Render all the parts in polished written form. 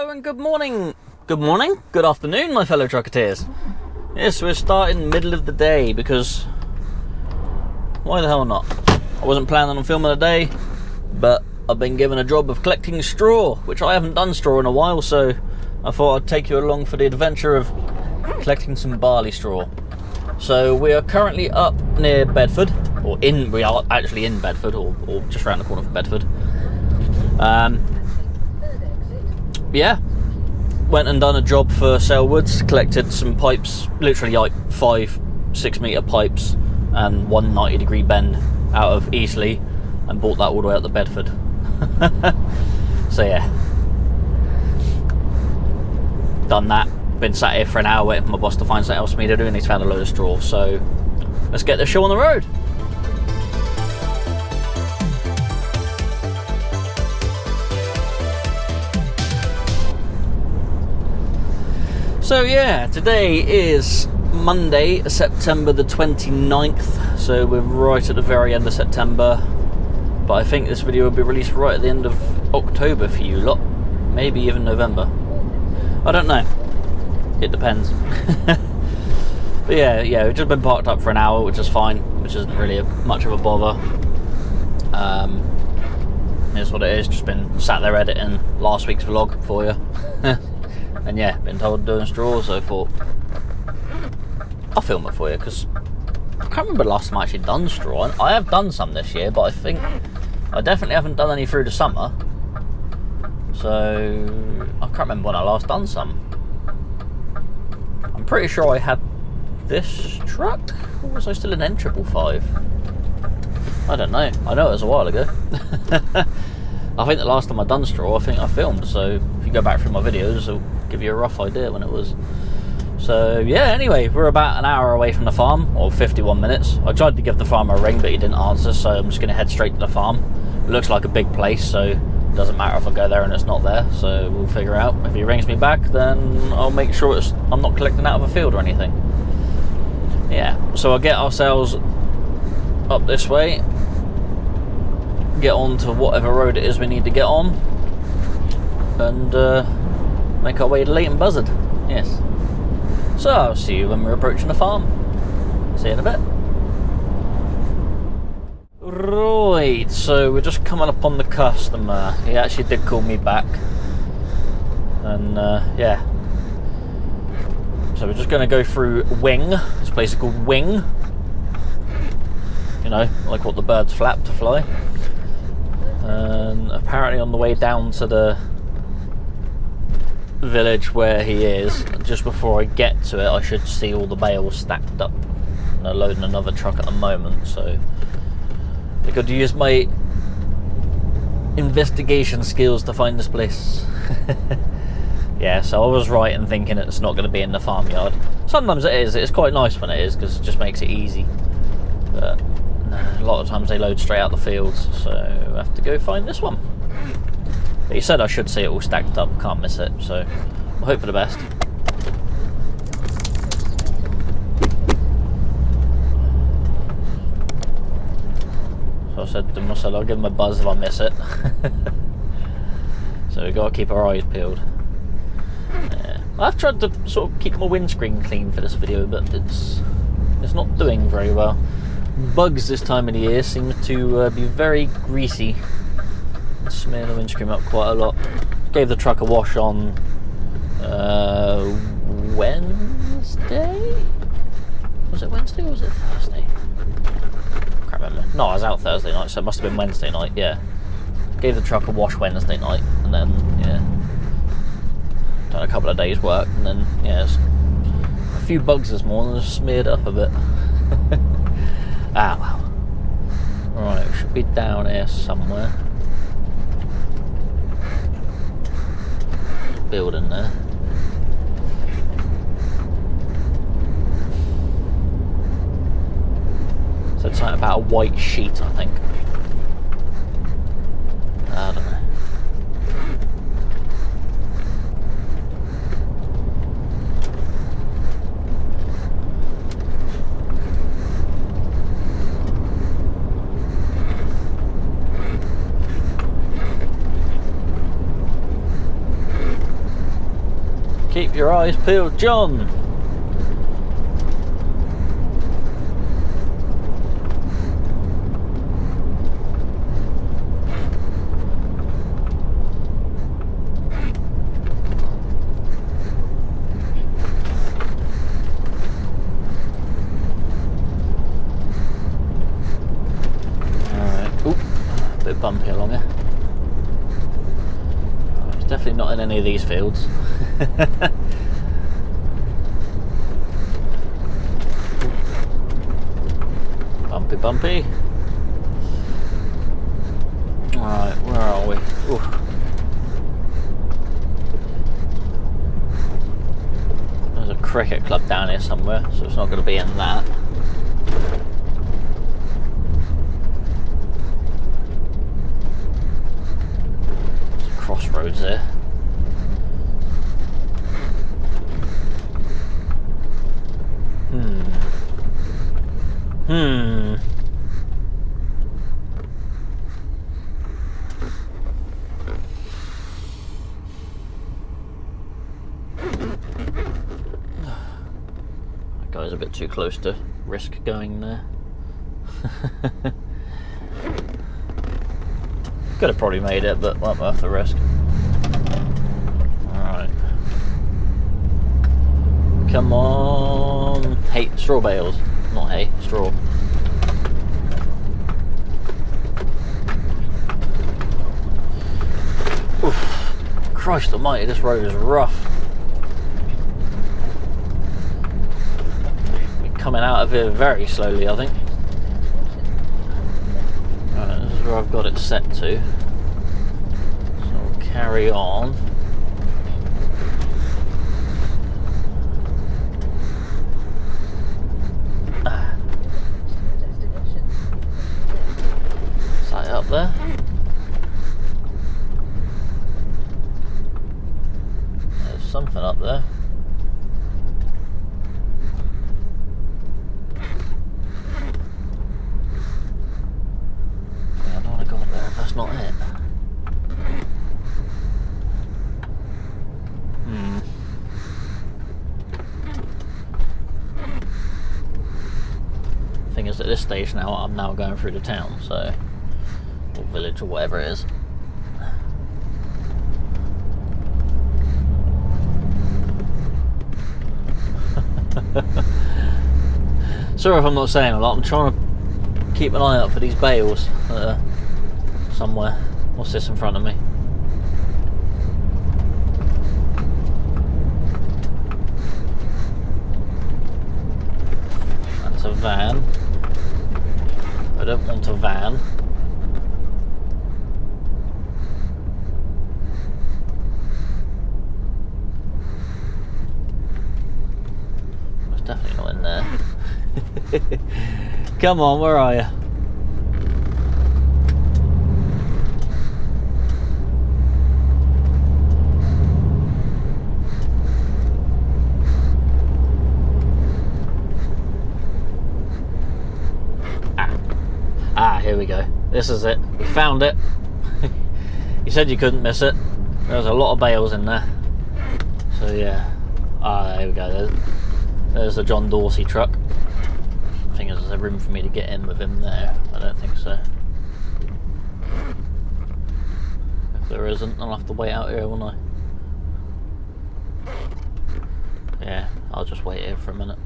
Hello and good morning. Good morning, good afternoon, my fellow trucketeers. Yes, we're starting middle of the day because why the hell not? I wasn't planning on filming today, but I've been given a job of collecting straw, which I haven't done straw in a while, so I thought I'd take you along for the adventure of collecting some barley straw. So we are currently up near Bedford, we are actually in Bedford, or just around the corner from Bedford. Yeah, went and done a job for Selwoods, collected some pipes, literally like 5-6 metre pipes and one 90-degree bend out of Eastleigh, and brought that all the way out to Bedford. So yeah, done that, been sat here for an hour waiting for my boss to find something else for me to do, and he's found a load of straw, so let's get the show on the road. So yeah, today is Monday, September the 29th, so we're right at the very end of September, but I think this video will be released right at the end of October for you lot, maybe even November. I don't know, it depends. But yeah, we've just been parked up for an hour, which is fine, which isn't really much of a bother. Here's what it is, just been sat there editing last week's vlog for you. And yeah, been told doing straw, so I thought I'll film it for you, because I can't remember the last time I actually done straw. I have done some this year, but I think I definitely haven't done any through the summer, so I can't remember when I last done some. I'm pretty sure I had this truck, or was I still in N555? I don't know, I know it was a while ago. I think the last time I done straw, I think I filmed, so if you go back through my videos, it'll give you a rough idea when it was. So yeah, anyway, we're about an hour away from the farm, or 51 minutes. I tried to give the farmer a ring, but he didn't answer, so I'm just going to head straight to the farm. It looks like a big place, so it doesn't matter if I go there and it's not there, so we'll figure out. If he rings me back, then I'll make sure I'm not collecting out of a field or anything. Yeah, so I'll get ourselves up this way, get on to whatever road it is we need to get on, and make our way to Leighton Buzzard. Yes. So I'll see you when we're approaching the farm. See you in a bit. Right, so we're just coming up on the customer. He actually did call me back, and yeah. So we're just going to go through Wing. This place is called Wing. You know, like what the birds flap to fly. And apparently on the way down to the village where he is, just before I get to it, I should see all the bales stacked up. And they're loading another truck at the moment, so I got to use my investigation skills to find this place. Yeah, so I was right in thinking it's not going to be in the farmyard. Sometimes it is. It's quite nice when it is, because it just makes it easy. But a lot of times they load straight out the fields, so I have to go find this one. But he said I should see it all stacked up, can't miss it, so I'll hope for the best. So I said to myself, I'll give him a buzz if I miss it. So we've got to keep our eyes peeled. Yeah. I've tried to sort of keep my windscreen clean for this video, but it's not doing very well. Bugs this time of the year seem to be very greasy. Smear the windscreen up quite a lot. Gave the truck a wash on Wednesday? Was it Wednesday or was it Thursday? Can't remember. No, I was out Thursday night, so it must have been Wednesday night, yeah. Gave the truck a wash Wednesday night, and then, yeah, done a couple of days work, and then, yeah, a few bugs this morning, just smeared up a bit. Ah, well. Right, we should be down here somewhere. Building there. So it's something about a white sheet, I think. I don't know. Keep your eyes peeled, John. Alright, oop, a bit bumpy along here. It's definitely not in any of these fields. Bumpy. Alright, where are we? Ooh. There's a cricket club down here somewhere, so it's not going to be in that. There's a crossroads there. That guy's a bit too close to risk going there. Could have probably made it, but not worth the risk. Alright. Come on. Hay, straw bales. Not hay, straw. Oof. Christ almighty, this road is rough. We're coming out of here very slowly, I think. Right, this is where I've got it set to. So we'll carry on. Is that up there? There's something up there. Yeah, I don't want to go up there if that's not it. Thing is, at this stage now, I'm now going through the town, so, or village or whatever it is. Sorry if I'm not saying a lot. I'm trying to keep an eye out for these bales somewhere. What's this in front of me? That's a van. I don't want a van. It's definitely not in there. Come on, where are you? Here we go. This is it. We found it. You said you couldn't miss it. There's a lot of bales in there. So yeah. There we go. There's the John Dorsey truck. I think there's a room for me to get in with him there. I don't think so. If there isn't, I'll have to wait out here, won't I? Yeah, I'll just wait here for a minute.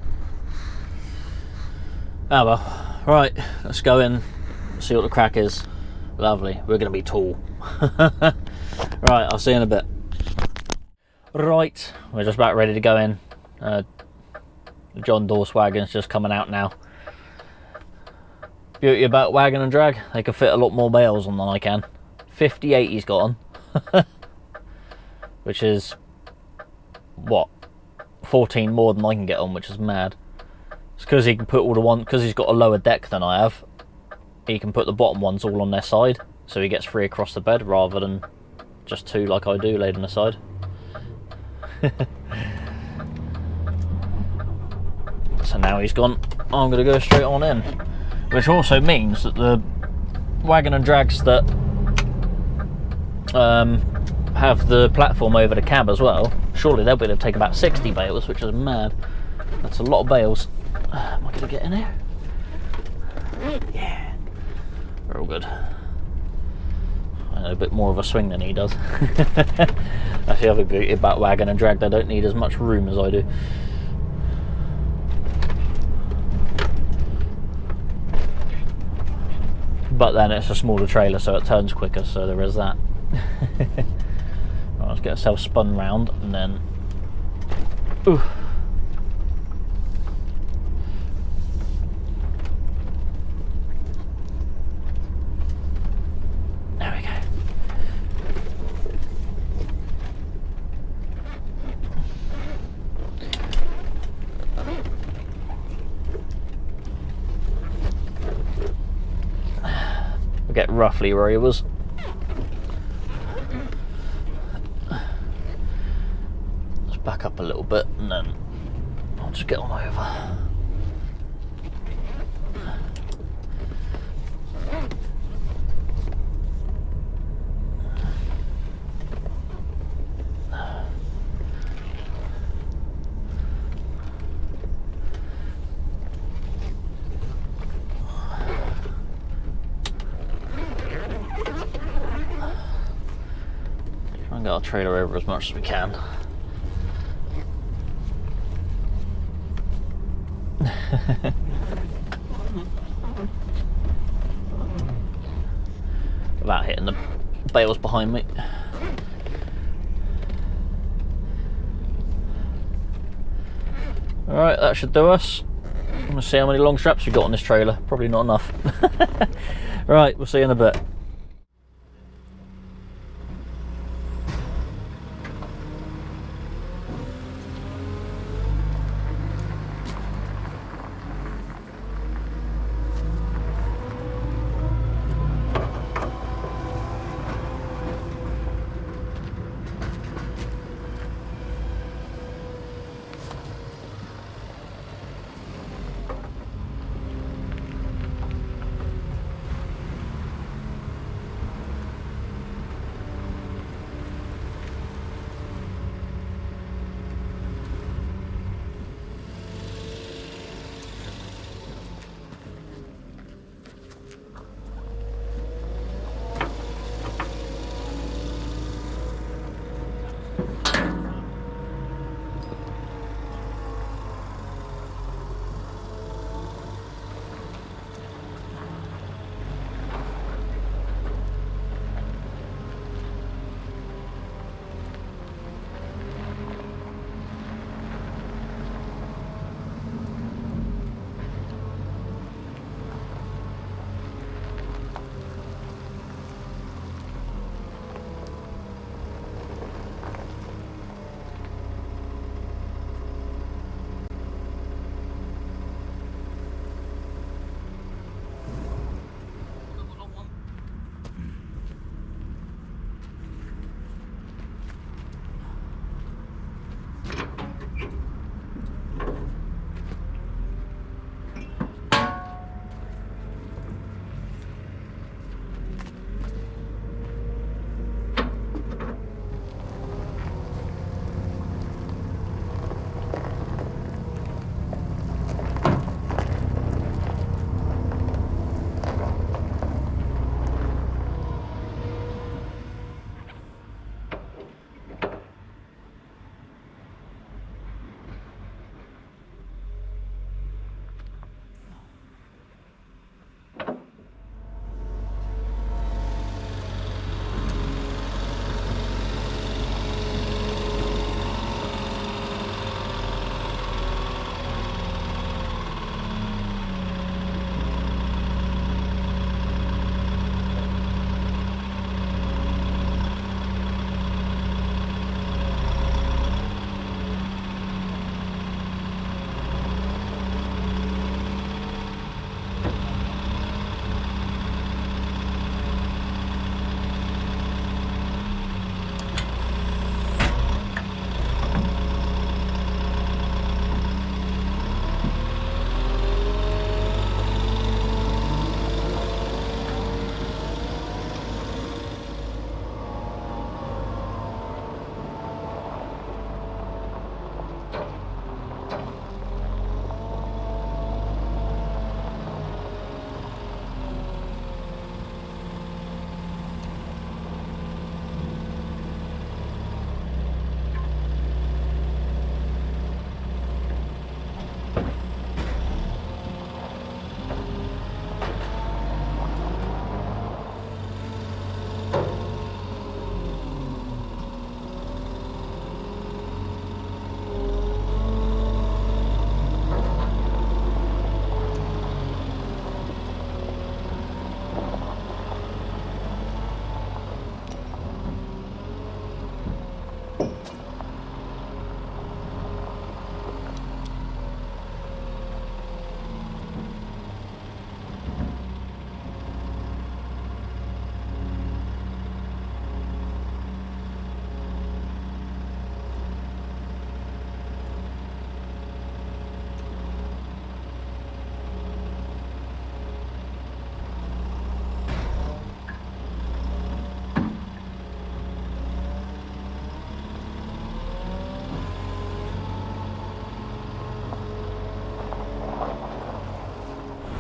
Oh well. Right, let's go in. See what the crack is. Lovely. We're going to be tall. Right, I'll see you in a bit. Right, we're just about ready to go in. The John Dorsey wagon's just coming out now. Beauty about wagon and drag, they can fit a lot more bales on than I can. 58 he's got on. Which is, what, 14 more than I can get on, which is mad. It's because he can put all the one, because he's got a lower deck than I have. He can put the bottom ones all on their side, so he gets 3 across the bed rather than just 2 like I do laid on the side. So now he's gone, I'm going to go straight on in. Which also means that the wagon and drags that have the platform over the cab as well, surely they'll be able to take about 60 bales, which is mad. That's a lot of bales. Am I going to get in here? Yeah. We're all good. I know a bit more of a swing than he does. That's the other beauty about wagon and drag, they don't need as much room as I do. But then it's a smaller trailer, so it turns quicker, so there is that. Right, let's get ourselves spun round and then. Ooh. There we go. We'll get roughly where he was. Let's back up a little bit and then I'll just get on over. Get our trailer over as much as we can. Without hitting the bales behind me. Alright, that should do us. I'm going to see how many long straps we've got on this trailer. Probably not enough. Right, we'll see you in a bit.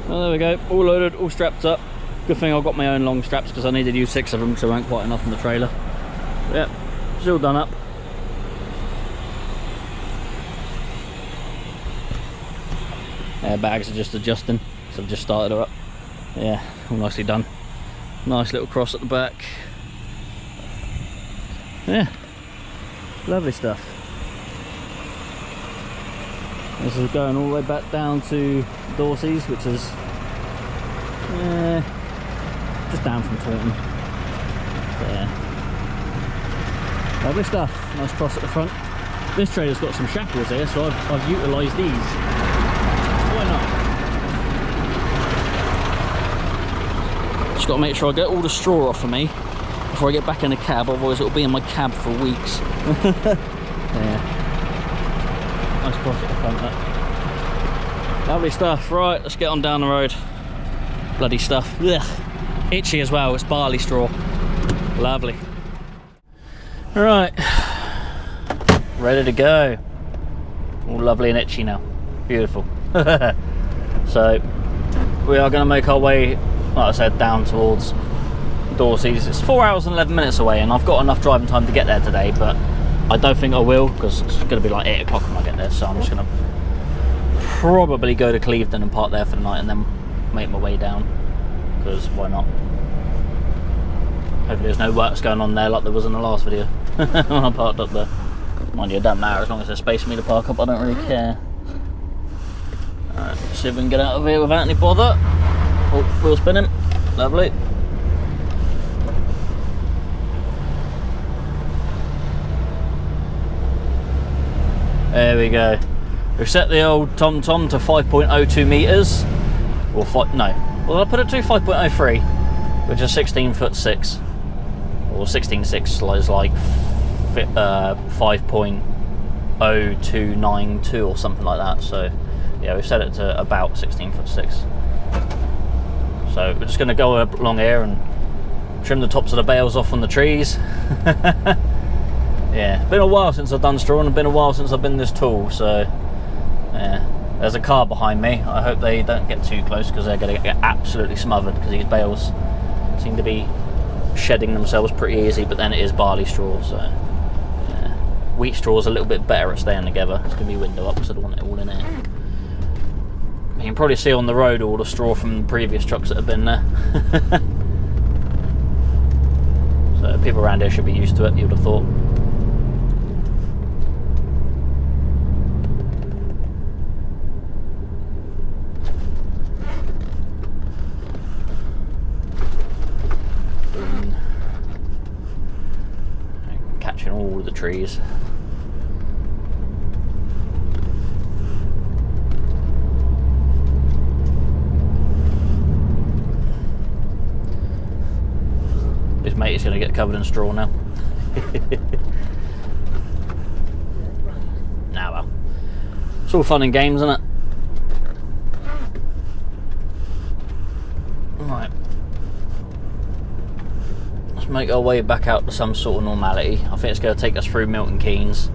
Well, there we go, all loaded, all strapped up. Good thing I've got my own long straps because I needed to use 6 of them because there weren't quite enough in the trailer. But yeah, it's all done up. Airbags are just adjusting, so I've just started her up. Yeah, all nicely done. Nice little cross at the back. Yeah, lovely stuff. This is going all the way back down to Dorsey's, which is just down from Taunton. But yeah, lovely stuff. Nice cross at the front. This trailer's got some shackles here, so I've utilised these. Why not? Just got to make sure I get all the straw off of me before I get back in the cab, otherwise it'll be in my cab for weeks. Yeah. Nice cross at the front there. Lovely stuff. Right, let's get on down the road. Bloody stuff. Ugh. Itchy as well, it's barley straw. Lovely. Right, ready to go. All lovely and itchy now. Beautiful. So we are going to make our way, like I said, down towards Dorsey's. It's 4 hours and 11 minutes away, and I've got enough driving time to get there today, but I don't think I will because it's going to be like 8 o'clock when I get there, so I'm just going to probably go to Clevedon and park there for the night and then make my way down, because why not? Hopefully there's no works going on there like there was in the last video when I parked up there. Mind you, it doesn't matter as long as there's space for me to park up, I don't really care. Alright, see if we can get out of here without any bother. Oh, wheel spinning. Lovely. There we go. We've set the old TomTom to 5.02 metres. Or well, I put it to 5.03, which is 16'6", or 16'6" is like 5.0292 or something like that. So yeah, we've set it to about 16'6". So we're just going to go along here and trim the tops of the bales off on the trees. Yeah, it's been a while since I've done straw, and it's been a while since I've been this tall, so yeah. There's a car behind me. I hope they don't get too close because they're going to get absolutely smothered, because these bales seem to be shedding themselves pretty easy, but then it is barley straw, so yeah. Wheat straw is a little bit better at staying together. It's going to be window up, so I don't want it all in there. You can probably see on the road all the straw from the previous trucks that have been there. So people around here should be used to it, you would have thought. Catching all of the trees. This mate is going to get covered in straw now. Nah, well, it's all fun and games, isn't it? Right, let's make our way back out to some sort of normality. I think it's going to take us through Milton Keynes,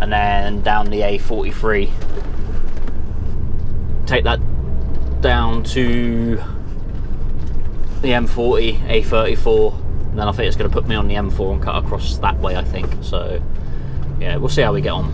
and then down the A43, take that down to the M40, A34, and then I think it's going to put me on the M4 and cut across that way, I think. So yeah, we'll see how we get on.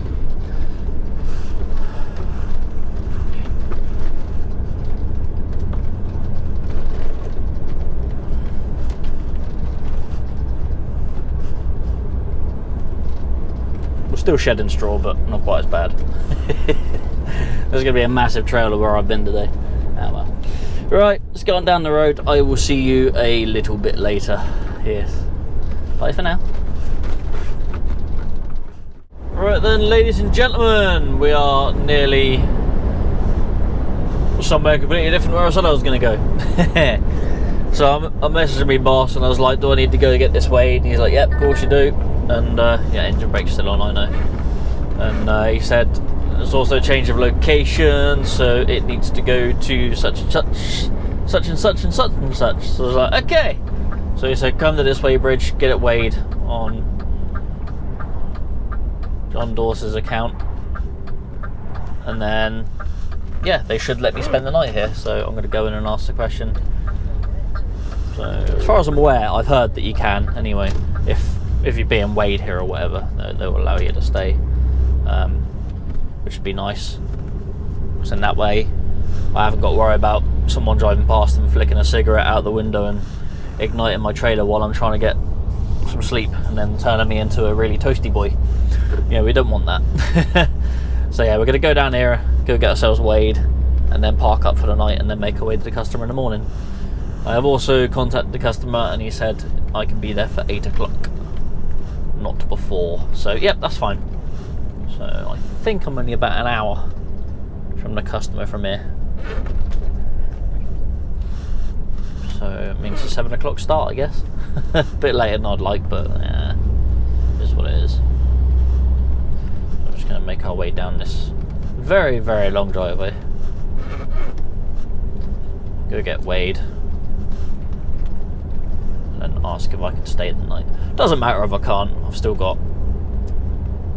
We're still shedding straw, but not quite as bad. There's going to be a massive trail of where I've been today. Oh well. Right, let's go on down the road. I will see you a little bit later. Yes. Bye for now. Right then, ladies and gentlemen, we are nearly somewhere completely different where I said I was going to go. So I messaged my boss and I was like, do I need to go get this weighed? And he's like, yep, of course you do. And yeah, engine brake's still on, I know. And he said there's also a change of location, so it needs to go to such and such, such and such and such and such. So I was like, okay. So he said, come to this weigh bridge, get it weighed on John Dawes' account, and then yeah, they should let me spend the night here. So I'm going to go in and ask the question. So as far as I'm aware, I've heard that you can anyway. If you're being weighed here or whatever, they'll allow you to stay, which would be nice. So in that way, I haven't got to worry about someone driving past and flicking a cigarette out the window and igniting my trailer while I'm trying to get some sleep, and then turning me into a really toasty boy. Yeah, we don't want that. So yeah, we're going to go down here, go get ourselves weighed, and then park up for the night, and then make our way to the customer in the morning. I have also contacted the customer, and he said I can be there for 8 o'clock, not before. So yep, that's fine. So I think I'm only about an hour from the customer from here. So it means a 7 o'clock start, I guess. A bit later than I'd like, but yeah, it is what it is. I'm just going to make our way down this very, very long driveway. Go get weighed. And ask if I can stay the night. Doesn't matter if I can't. I've still got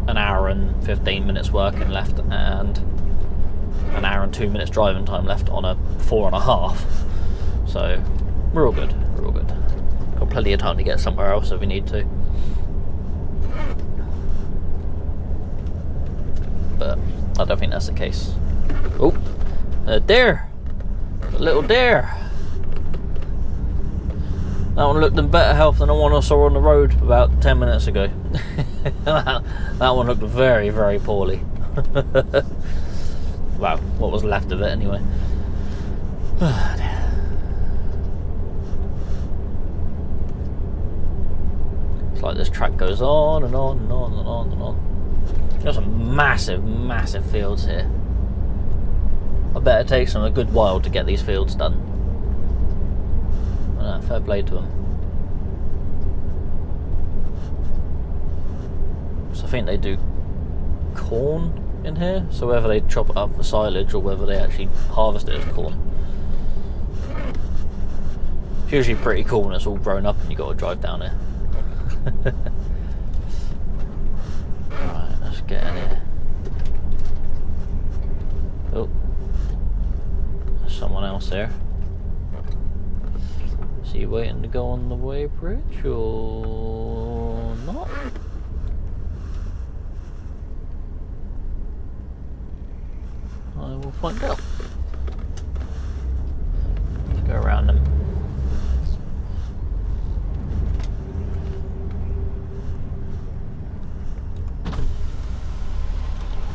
an hour and 15 minutes working left and an hour and 2 minutes driving time left on a 4.5. So we're all good. We're all good. Got plenty of time to get somewhere else if we need to. But I don't think that's the case. Oh, a deer. A little deer. That one looked in better health than the one I saw on the road about 10 minutes ago. That one looked very, very poorly. Well, what was left of it anyway. It's like this track goes on and on and on and on and on. There's some massive, massive fields here. I bet it takes them a good while to get these fields done. Fair play to them. So I think they do corn in here, so whether they chop it up for silage or whether they actually harvest it as corn. It's usually pretty cool when it's all grown up and you got to drive down here. Right, let's get in here. Oh, there's someone else there. Is he waiting to go on the weigh bridge or not? I will find out. Let's go around them.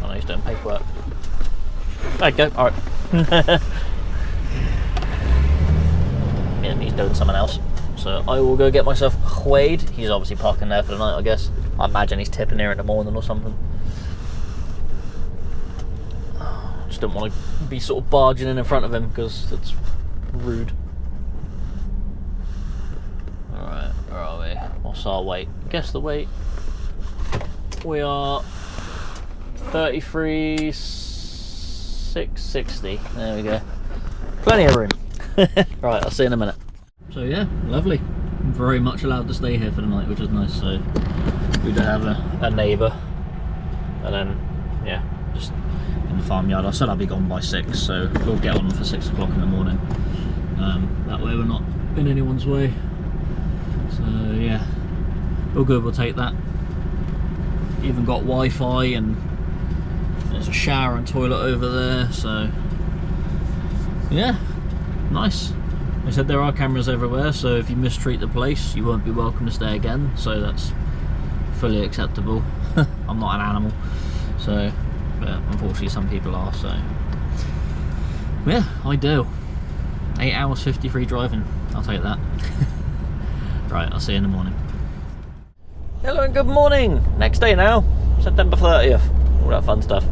Oh no, he's doing paperwork. There you go, alright. Yeah, he's doing something else. So I will go get myself weighed. He's obviously parking there for the night, I guess. I imagine he's tipping here in the morning or something. Just don't want to be sort of barging in front of him because that's rude. Alright, where are we? What's our weight? Guess the weight. We are 33,660. There we go. Plenty of room. Right, I'll see you in a minute. So yeah, lovely. I'm very much allowed to stay here for the night, which is nice. So we do have a neighbour and then yeah, just in the farmyard. I said I'd be gone by 6, so we'll get on for 6 o'clock in the morning. That way we're not in anyone's way. So yeah, all good, we'll take that. Even got Wi-Fi, and there's a shower and toilet over there, so yeah, nice. They said there are cameras everywhere, so if you mistreat the place, you won't be welcome to stay again, so that's fully acceptable. I'm not an animal, so, but unfortunately some people are, so yeah, ideal. 8 hours 53 driving, I'll take that. Right, I'll see you in the morning. Hello and good morning. Next day now, September 30th, all that fun stuff.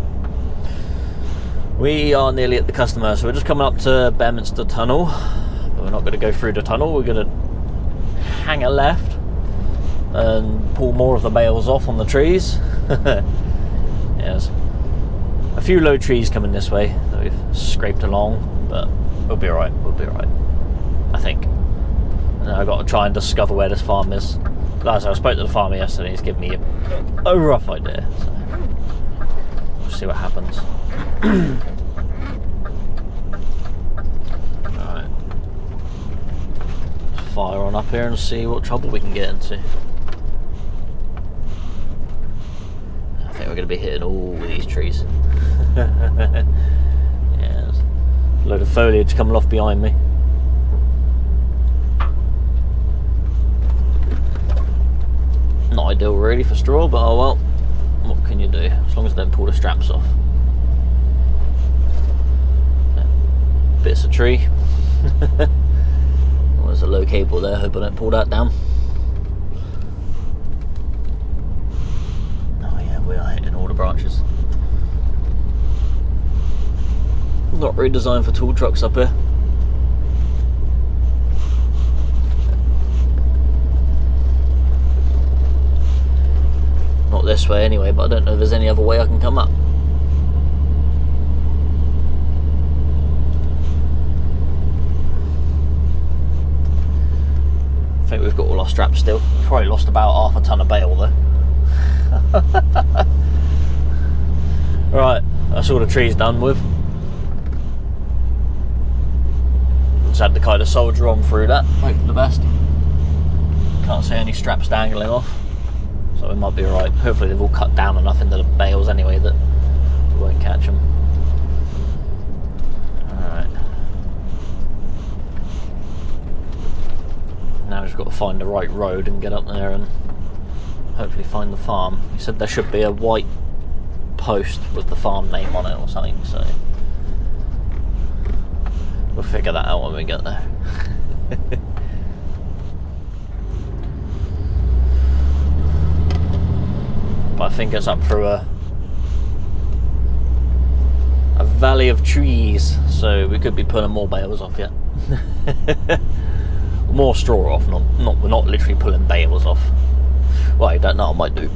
We are nearly at the customer, so we're just coming up to Bearminster Tunnel, but we're not going to go through the tunnel. We're going to hang a left and pull more of the bales off on the trees. Yes, a few low trees coming this way that we've scraped along, but we'll be alright, we'll be alright, I think. And I've got to try and discover where this farm is. Like I spoke to the farmer yesterday, he's given me a rough idea, so we'll see what happens. Alright, let's fire on up here and see what trouble we can get into. I think we're going to be hitting all these trees. Yeah, there's a load of foliage coming off behind me. Not ideal really for straw, but oh well, what can you do, as long as they don't pull the straps off. Yeah. Bits of tree. Well, there's a low cable there, hope I don't pull that down. Oh yeah, we are hitting all the branches. Not really designed for tool trucks up here. Not this way anyway, but I don't know if there's any other way I can come up. I think we've got all our straps still. We've probably lost about half a ton of bale though. Right, that's all the trees done with. Just had to kind of soldier on through that, hope for the best. Can't see any straps dangling off, so we might be alright. Hopefully they've all cut down enough into the bales anyway that we won't catch them. Alright. Now we've just got to find the right road and get up there and hopefully find the farm. He said there should be a white post with the farm name on it or something, so we'll figure that out when we get there. But I think it's up through a valley of trees, so we could be pulling more bales off yet. More straw off, we're not literally pulling bales off. Well, I don't know, I might do.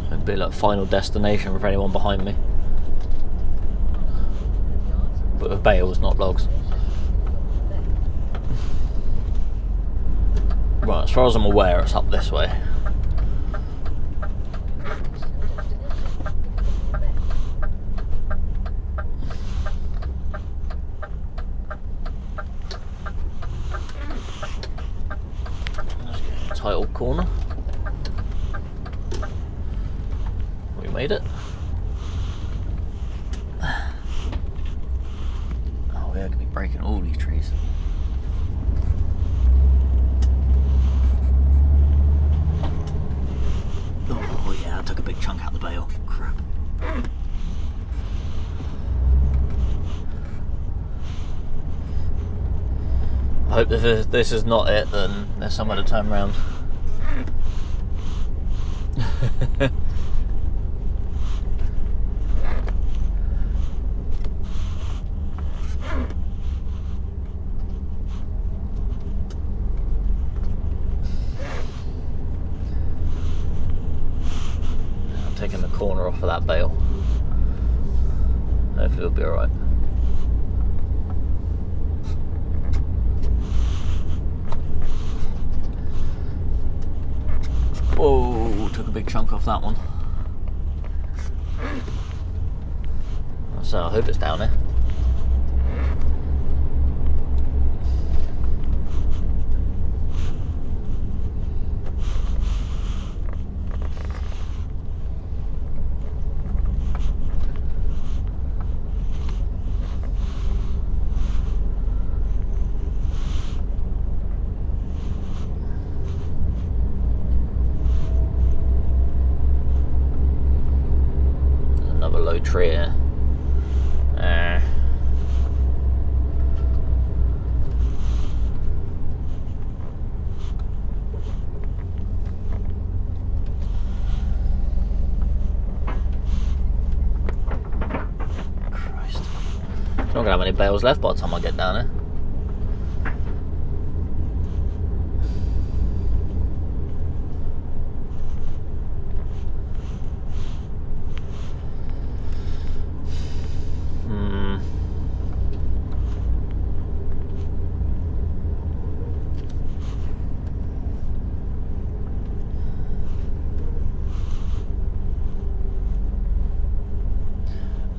It'd be like final destination for anyone behind me. But with bales, not logs. Right, as far as I'm aware, it's up this way. Let's get a title corner. We made it. Oh, we're going to be breaking all these trees. Oh yeah, I took a big chunk out of the bale. Crap. I hope if this is not it, then there's somewhere to turn around. Taking the corner off of that bale. Hopefully it'll be alright. Whoa, took a big chunk off that one. So I hope it's down there. Another low tree here. Christ. I'm not gonna have any bales left by the time I get down there.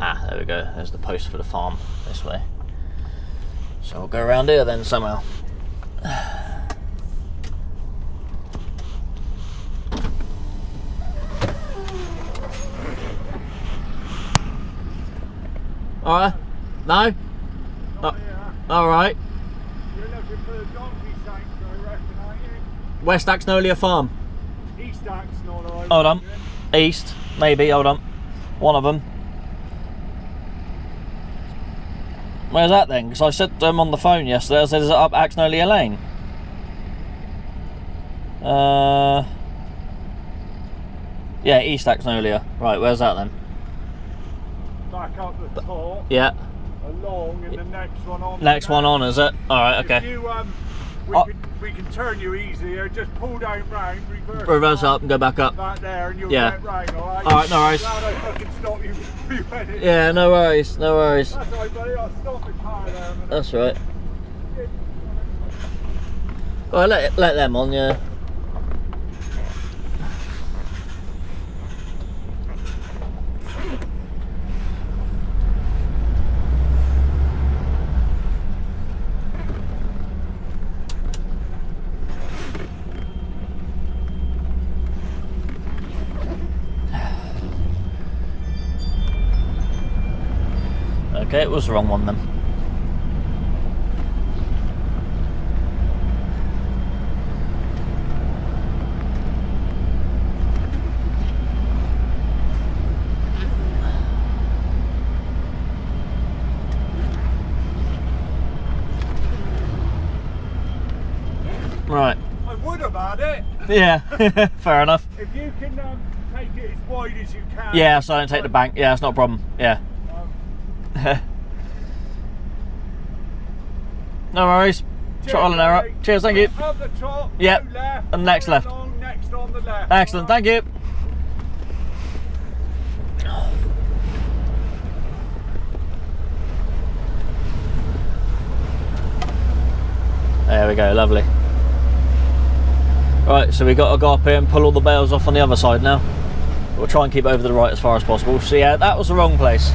Ah, there we go. There's the post for the farm this way. So we'll go around here then somehow. Alright. No? Oh, Alright. you're looking for the donkey sanctuary, I reckon, aren't you? West Axnolia Farm. East Axnolia. Hold on. East, maybe, hold on. One of them. Where's that then? Because I said to them on the phone yesterday, I said, is it up Axnolia Lane? Yeah, East Axnolia. Right, where's that then? Back up the top. Yeah. Along, and the next one on. Next one on, is it? Alright, okay. If you, we can turn you easier. Just pull down round, Reverse up and go back up. Back there, and you'll Yeah. get round, alright? Alright, no worries. Glad I fucking stopped you before you went in. Yeah, no worries, no worries. That's alright, buddy. I'll stop the car there a minute. That's right. Well, let them on, yeah. Okay, it was the wrong one then. Right. I would have had it. Yeah, fair enough. If you can take it as wide as you can. Yeah, so I don't take the bank. Yeah, that's not a problem. Yeah. No worries. Trial and error. Cheers, thank you. Up the top, Yep. go left, And next left. along, next on the left. Excellent, thank you. There we go, lovely. Right, so we've got to go up here and pull all the bales off on the other side now. We'll try and keep over to the right as far as possible. So yeah, that was the wrong place.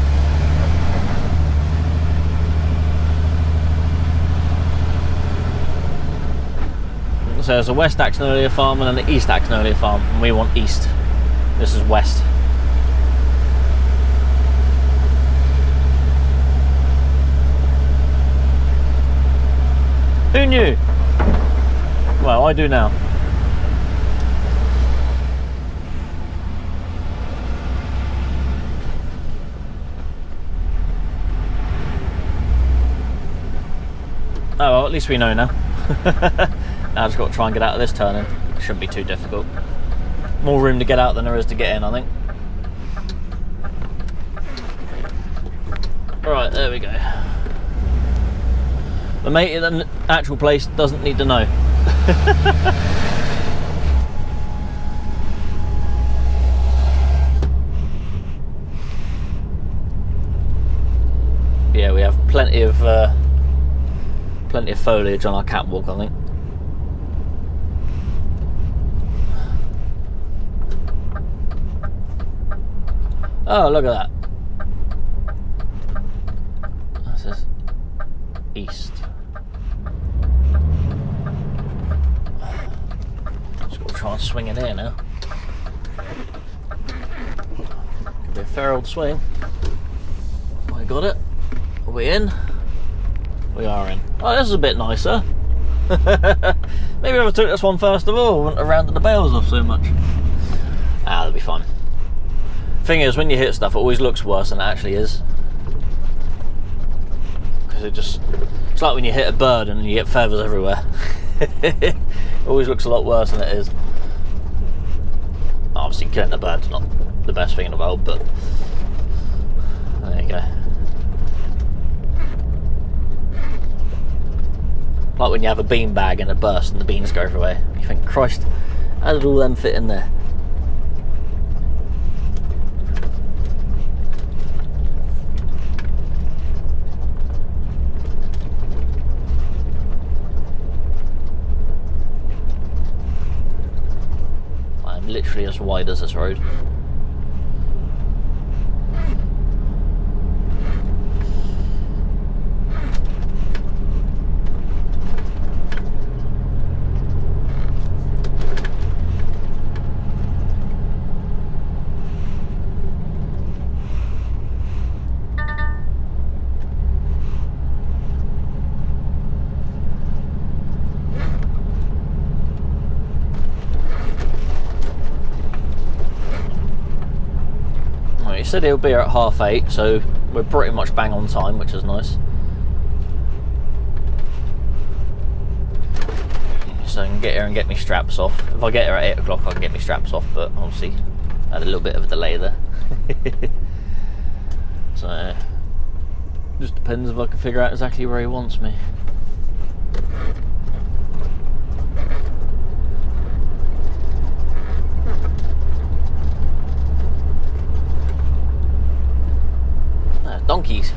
So there's a West Axnolia farm and an East Axnolia farm, and we want east. This is west. Who knew? Well, I do now. Oh well, at least we know now. Now I've just got to try and get out of this turning. It shouldn't be too difficult. More room to get out than there is to get in, I think. Right, there we go. The mate in the actual place doesn't need to know. Yeah, we have plenty of foliage on our catwalk, I think. Oh, look at that. What's this? East. Just got to try and swing in here now. Could be a fair old swing. I got it. Are we in? We are in. Oh, this is a bit nicer. Maybe if I took this one first of all, I wouldn't have rounded the bales off so much. Ah, that'll be fine. Thing is, when you hit stuff, it always looks worse than it actually is. Because it's like when you hit a bird and you get feathers everywhere. It always looks a lot worse than it is. Obviously, killing a bird's not the best thing in the world, but there you go. Like when you have a bean bag and it bursts and the beans go everywhere. You think, Christ, how did all them fit in there? I'm literally as wide as this road. He said he'll be here at 8:30, so we're pretty much bang on time, which is nice. So I can get here and get me straps off. If I get here at 8 o'clock, I can get me straps off, but obviously I had a little bit of a delay there. So just depends if I can figure out exactly where he wants me. Donkeys.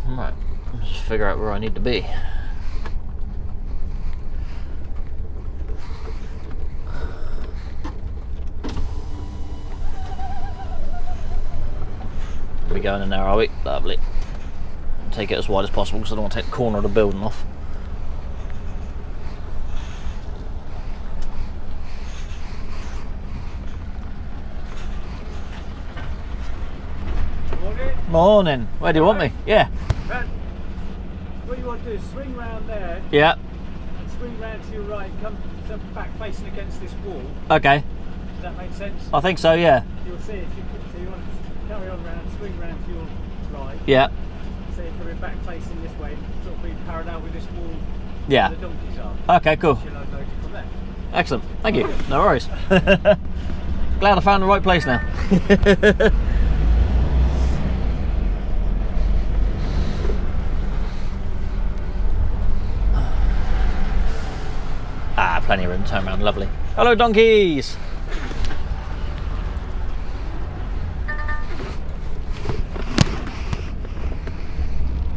Right, let's just figure out where I need to be. We going in there, are we? Lovely. Take it as wide as possible because I don't want to take the corner of the building off. Morning. Morning. Where do you want me? Yeah. What you want to do is swing round there Yeah. and swing round to your right, come back facing against this wall. Okay. Does that make sense? I think so, yeah. You'll see it. So you want to carry on round, swing round to your right. Yeah. So you're coming back facing this way, sort of being parallel with this wall Yeah. where the donkeys are. Okay, cool. You'll load it from there. Excellent. Thank you. No worries. Glad I found the right place now. Ah, plenty of room to turn around. Lovely. Hello, donkeys.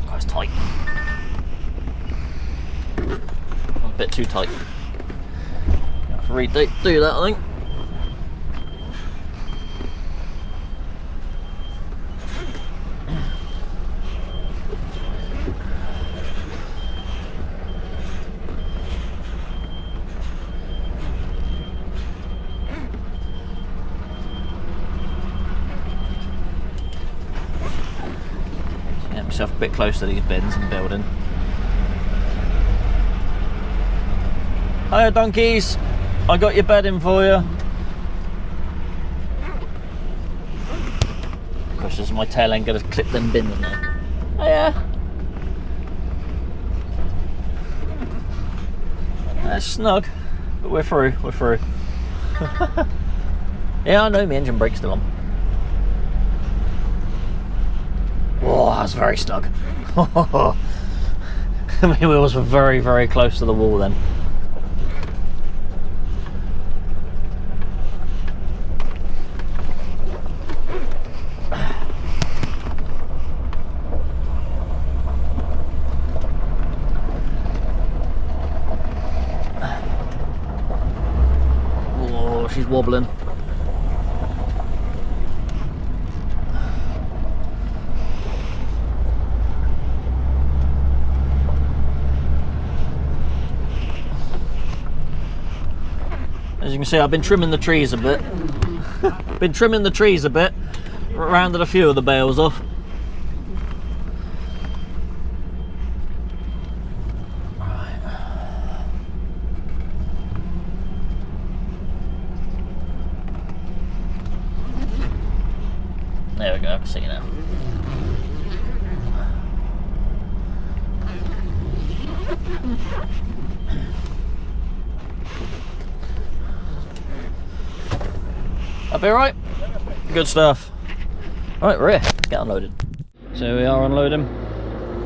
Oh, it's tight. A bit too tight. Have to redo that, I think. Get myself a bit close to these bins and building. Hiya, donkeys. I got your bed in for you. Of course, this is my tail end gonna clip them bins now. Hiya. That's snug, but we're through. We're through. Yeah, I know my engine brake's still on. Whoa, that's very snug. My wheels were very, very close to the wall then. God, she's wobbling. As you can see, I've been trimming the trees a bit. Rounded a few of the bales off. Right. There we go, I can see now. That'll be alright. Good stuff. Right, we're here. Get unloaded. So we are unloading.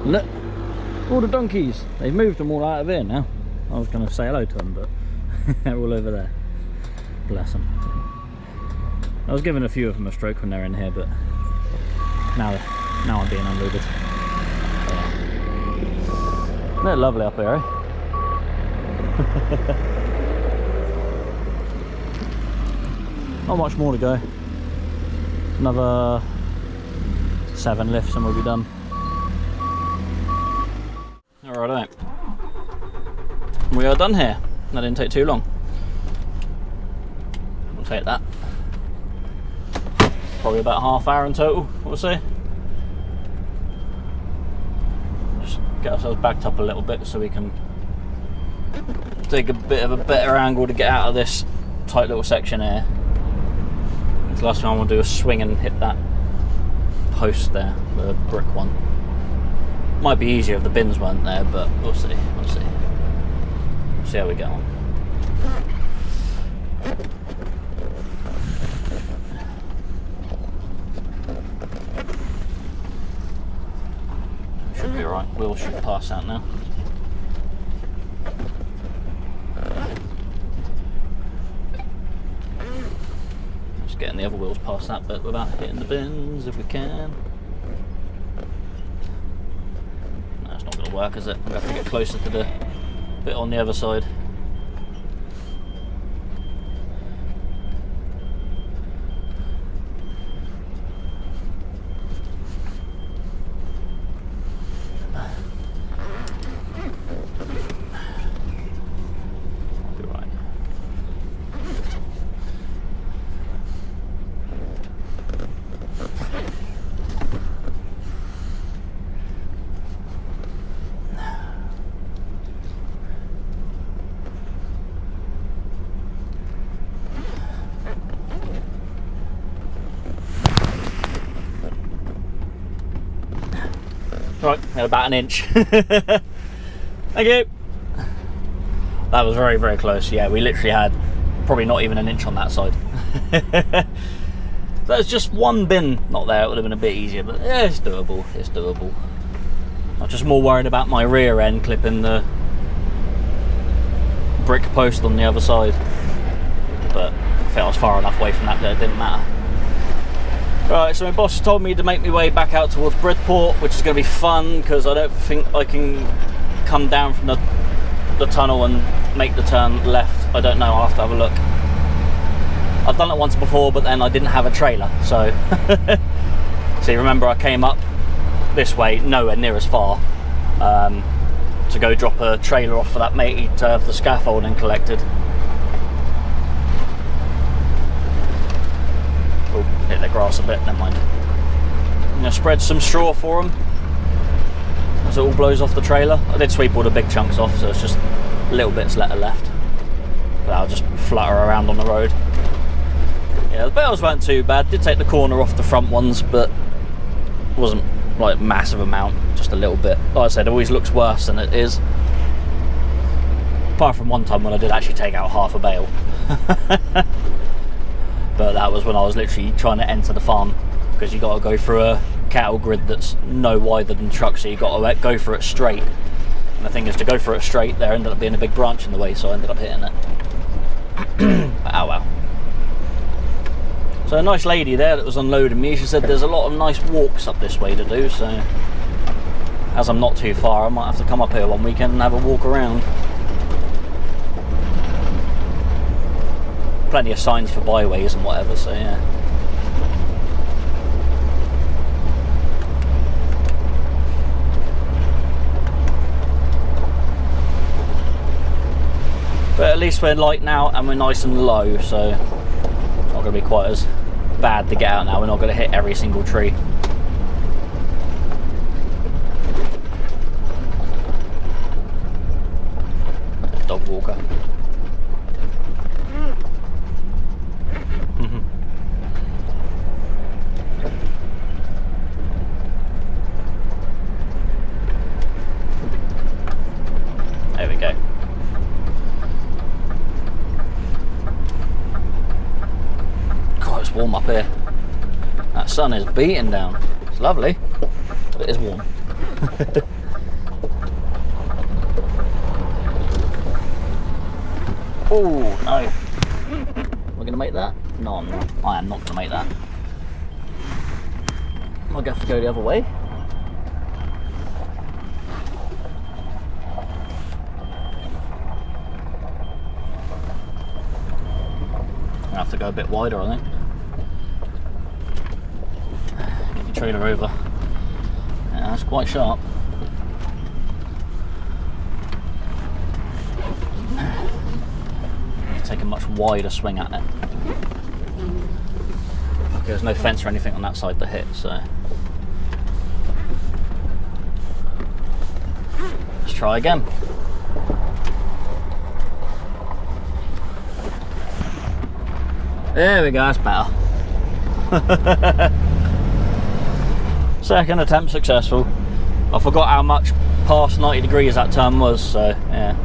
Look, all the donkeys. They've moved them all out of here now. I was going to say hello to them, but they're all over there. Bless them. I was giving a few of them a stroke when they're in here, but now I'm being unloaded. Yeah. They're lovely up here, eh? Not much more to go. Another 7 lifts and we'll be done. Alright, we are done here. That didn't take too long. We'll take that. Probably about half hour in total, we'll see. Just get ourselves backed up a little bit so we can take a bit of a better angle to get out of this tight little section here. The last thing I want to do is swing and hit that post there, the brick one. Might be easier if the bins weren't there, but we'll see. We'll see how we get on. Should be alright. Wheels should pass out now. Getting the other wheels past that bit without hitting the bins if we can. No, it's not going to work, is it? We have to get closer to the bit on the other side. Right, about an inch. Thank you. That was very, very close. Yeah, we literally had probably not even an inch on that side. There's just one bin not there. It would have been a bit easier, but yeah, it's doable. It's doable. I'm just more worried about my rear end clipping the brick post on the other side. But I felt I was far enough away from that it didn't matter. Right, so my boss told me to make my way back out towards Bridport, which is going to be fun because I don't think I can come down from the tunnel and make the turn left. I don't know, I'll have to have a look. I've done it once before, but then I didn't have a trailer, so see, remember I came up this way, nowhere near as far, to go drop a trailer off for that matey to have the scaffolding collected. Oh, hit the grass a bit, never mind. I'm going to spread some straw for them as it all blows off the trailer. I did sweep all the big chunks off, so it's just little bits that are left. But I'll just flutter around on the road. Yeah, the bales weren't too bad. Did take the corner off the front ones, but it wasn't like massive amount, just a little bit. Like I said, it always looks worse than it is. Apart from one time when I did actually take out half a bale. But that was when I was literally trying to enter the farm, because you got to go through a cattle grid that's no wider than the truck, so you got to go for it straight. And the thing is, to go for it straight, there ended up being a big branch in the way, so I ended up hitting it. But, oh well. So a nice lady there that was unloading me, she said there's a lot of nice walks up this way to do, so as I'm not too far, I might have to come up here one weekend and have a walk around. plenty of signs for byways and whatever, so yeah. But at least we're light now and we're nice and low, so it's not going to be quite as bad to get out now. We're not going to hit every single tree. Dog walker. There we go. God, it's warm up here. That sun is beating down. It's lovely, but it is warm. Oh no. We're gonna make that? No, I'm not. I am not gonna make that. I'm gonna have to go the other way. I have to go a bit wider, I think. Get your trailer over. Yeah, that's quite sharp. Take a much wider swing at it. Okay, there's no fence or anything on that side to hit, so let's try again. There we go, that's better. Second attempt successful. I forgot how much past 90 degrees that turn was, so yeah.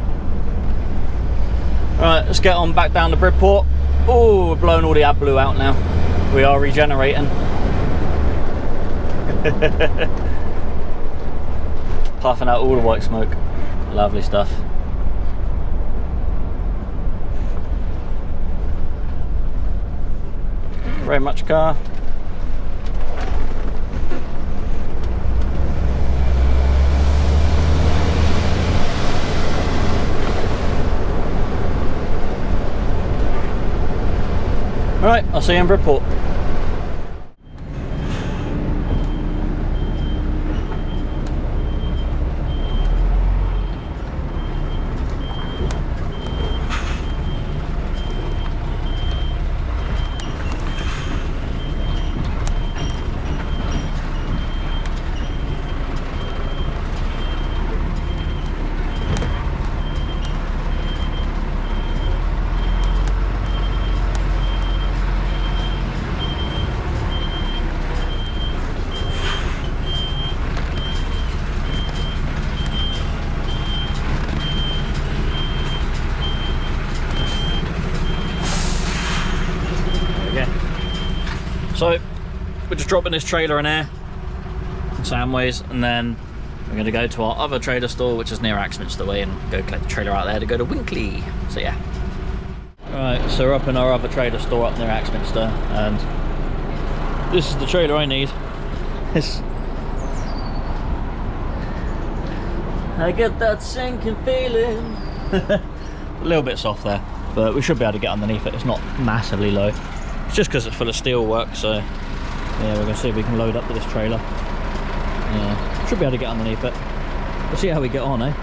Right, let's get on back down to Bridport. Oh, we're blowing all the AdBlue out now. We are regenerating. Puffing out all the white smoke. Lovely stuff. Very much car. Alright, I'll see you in Bridport. So we're just dropping this trailer in here in Samways, and then we're going to go to our other trailer store, which is near Axminster Way, and go collect the trailer out there to go to Winkley. So yeah. Alright, so we're up in our other trailer store up near Axminster, and this is the trailer I need. I get that sinking feeling. A little bit soft there, but we should be able to get underneath it. It's not massively low. It's just because it's full of steel work, so yeah, we're going to see if we can load up with this trailer. Yeah, should be able to get underneath it. We'll see how we get on, eh?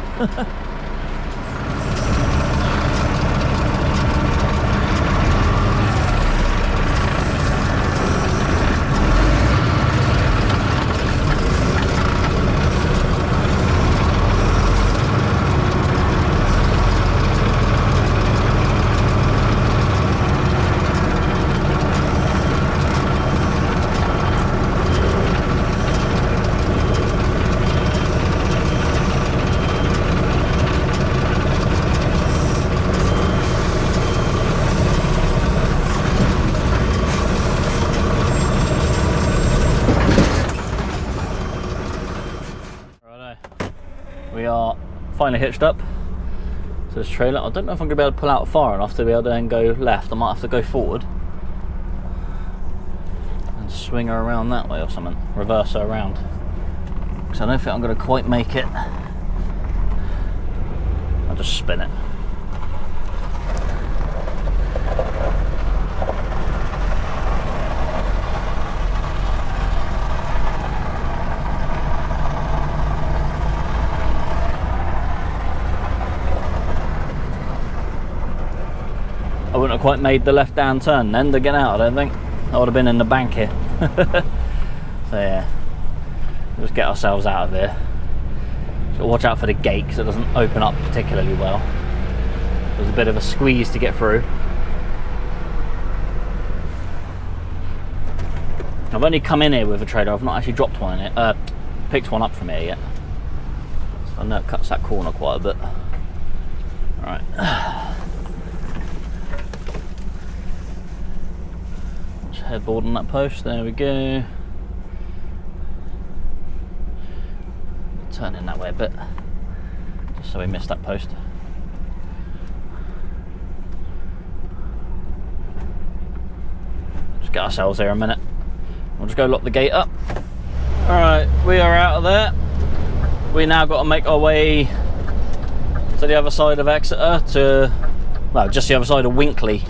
We are finally hitched up to this trailer. I don't know if I'm going to be able to pull out far enough to be able to then go left. I might have to go forward and swing her around that way or something. Reverse her around. Because I don't think I'm going to quite make it. I'll just spin it. have quite made the left-hand turn then to get out, I don't think. I would have been in the bank here. So yeah, just get ourselves out of here. So watch out for the gate because it doesn't open up particularly well. There's a bit of a squeeze to get through. I've only come in here with a trailer. I've not actually dropped one in it, picked one up from here yet. So I know it cuts that corner quite a bit. Alright. Just headboard on that post, there we go. Turn in that way a bit, just so we miss that post. Just get ourselves here a minute. We'll just go lock the gate up. Alright, we are out of there. We now got to make our way to the other side of Exeter, to, well, just the other side of Winkley.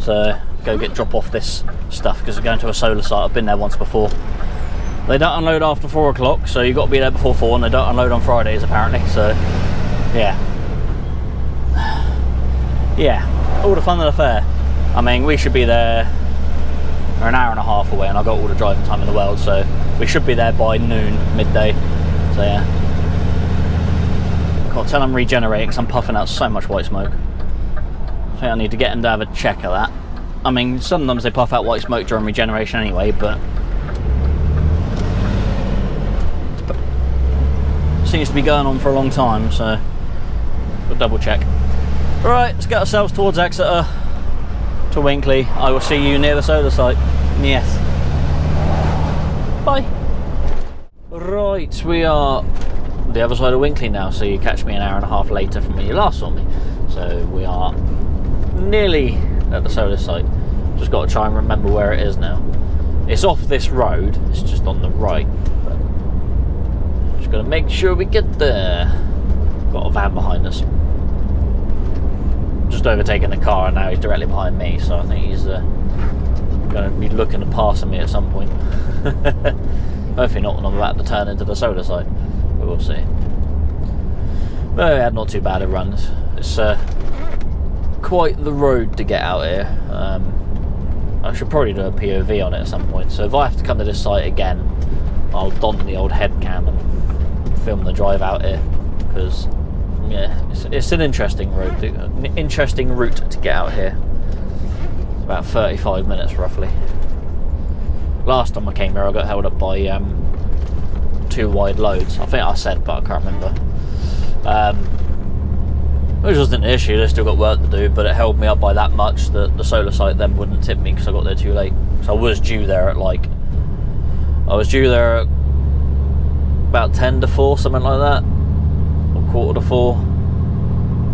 So go drop off this stuff because we're going to a solar site. I've been there once before. They don't unload after 4 o'clock, so you've got to be there before 4, and they don't unload on Fridays apparently, so yeah. Yeah, all the fun of the fair. I mean, we should be there, we're an hour and a half away, and I've got all the driving time in the world, so we should be there by noon, midday, so yeah. Can't tell I'm regenerating because I'm puffing out so much white smoke. I think I need to get them to have a check of that. I mean, sometimes they puff out white smoke during regeneration anyway, but seems to be going on for a long time, so we'll double check. Right, let's get ourselves towards Exeter to Winkley. I will see you near the solar site. Yes. Bye. Right, we are the other side of Winkley now, so you catch me an hour and a half later from when you last saw me. So we are nearly at the solar site. Just got to try and remember where it is now. It's off this road, it's just on the right. Gonna make sure we get there. Got a van behind us. Just overtaking the car, and now he's directly behind me, so I think he's gonna be looking to pass me at some point. Hopefully not when I'm about to turn into the solar site, but we'll see. But yeah, not too bad a run. It's quite the road to get out here. I should probably do a POV on it at some point, so if I have to come to this site again, I'll don the old head cam and film the drive out here, because yeah, it's an interesting road, an interesting route to get out here. It's about 35 minutes roughly. Last time I came here I got held up by 2 wide loads. I think I said, but I can't remember. Which wasn't an issue, they still got work to do, but it held me up by that much that the solar site then wouldn't tip me because I got there too late. So I was due there at about 10 to 4, something like that, or quarter to 4,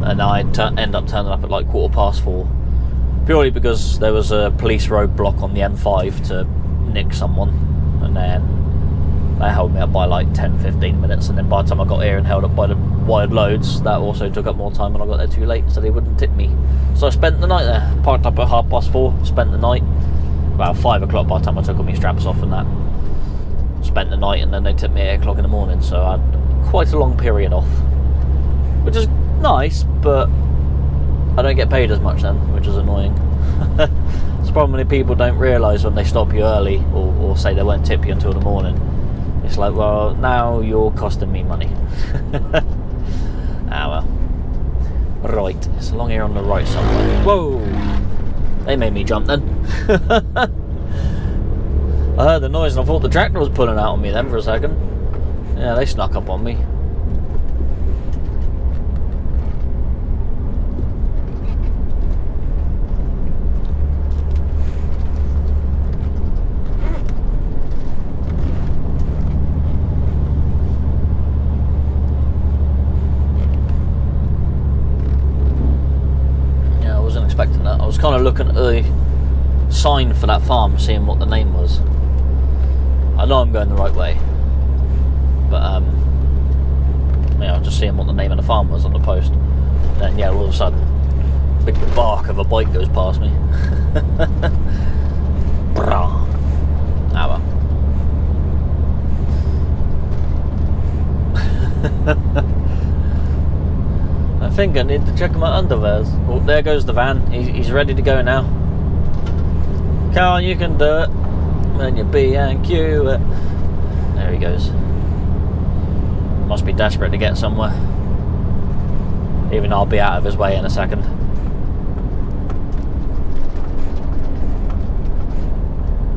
and I end up turning up at like 4:15, purely because there was a police roadblock on the M5 to nick someone, and then they held me up by like 10-15 minutes, and then by the time I got here and held up by the wide loads, that also took up more time and I got there too late, so they wouldn't tip me. So I spent the night there, parked up at 4:30, spent the night, about 5 o'clock by the time I took all my straps off and that. Spent the night, and then they tipped me at 8 o'clock in the morning, so I had quite a long period off, which is nice, but I don't get paid as much then, which is annoying. It's probably people don't realise when they stop you early or say they won't tip you until the morning. It's like, well, now you're costing me money. Ah well. Right, it's along here on the right somewhere. Whoa! They made me jump then. I heard the noise and I thought the tractor was pulling out on me then for a second. Yeah, they snuck up on me. Yeah, I wasn't expecting that. I was kind of looking at the sign for that farm, seeing what the name was. I know I'm going the right way, but yeah, I was just seeing what the name of the farm was on the post. And then yeah, all of a sudden, a big bark of a bike goes past me. Ah well. think I need to check my underwears. Oh, there goes the van. He's ready to go now. Carl, you can do it. When you B&Q it. There he goes. Must be desperate to get somewhere. Even I'll be out of his way in a second.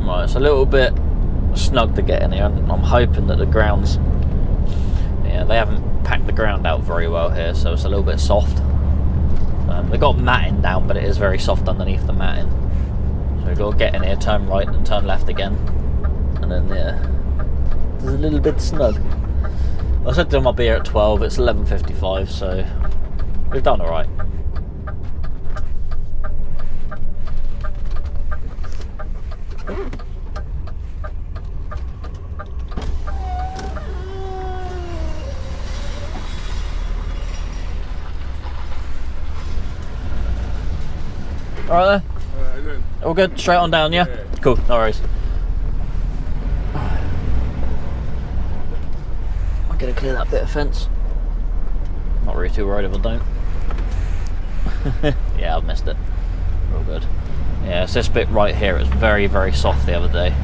Right, it's a little bit snug to get in here. I'm hoping that the ground's... Yeah, they haven't packed the ground out very well here, so it's a little bit soft. They've got matting down, but it is very soft underneath the matting. So we've got to get in here, turn right and turn left again. And then, yeah, it's a little bit snug. I said to them I'll be here at 12, it's 11:55, so we've done alright. Alright then? All good? Straight on down, yeah? Cool, no worries. I'm gonna clear that bit of fence. Not really too worried if I don't. Yeah, I've missed it. All good. Yeah, it's this bit right here. It was very, very soft the other day.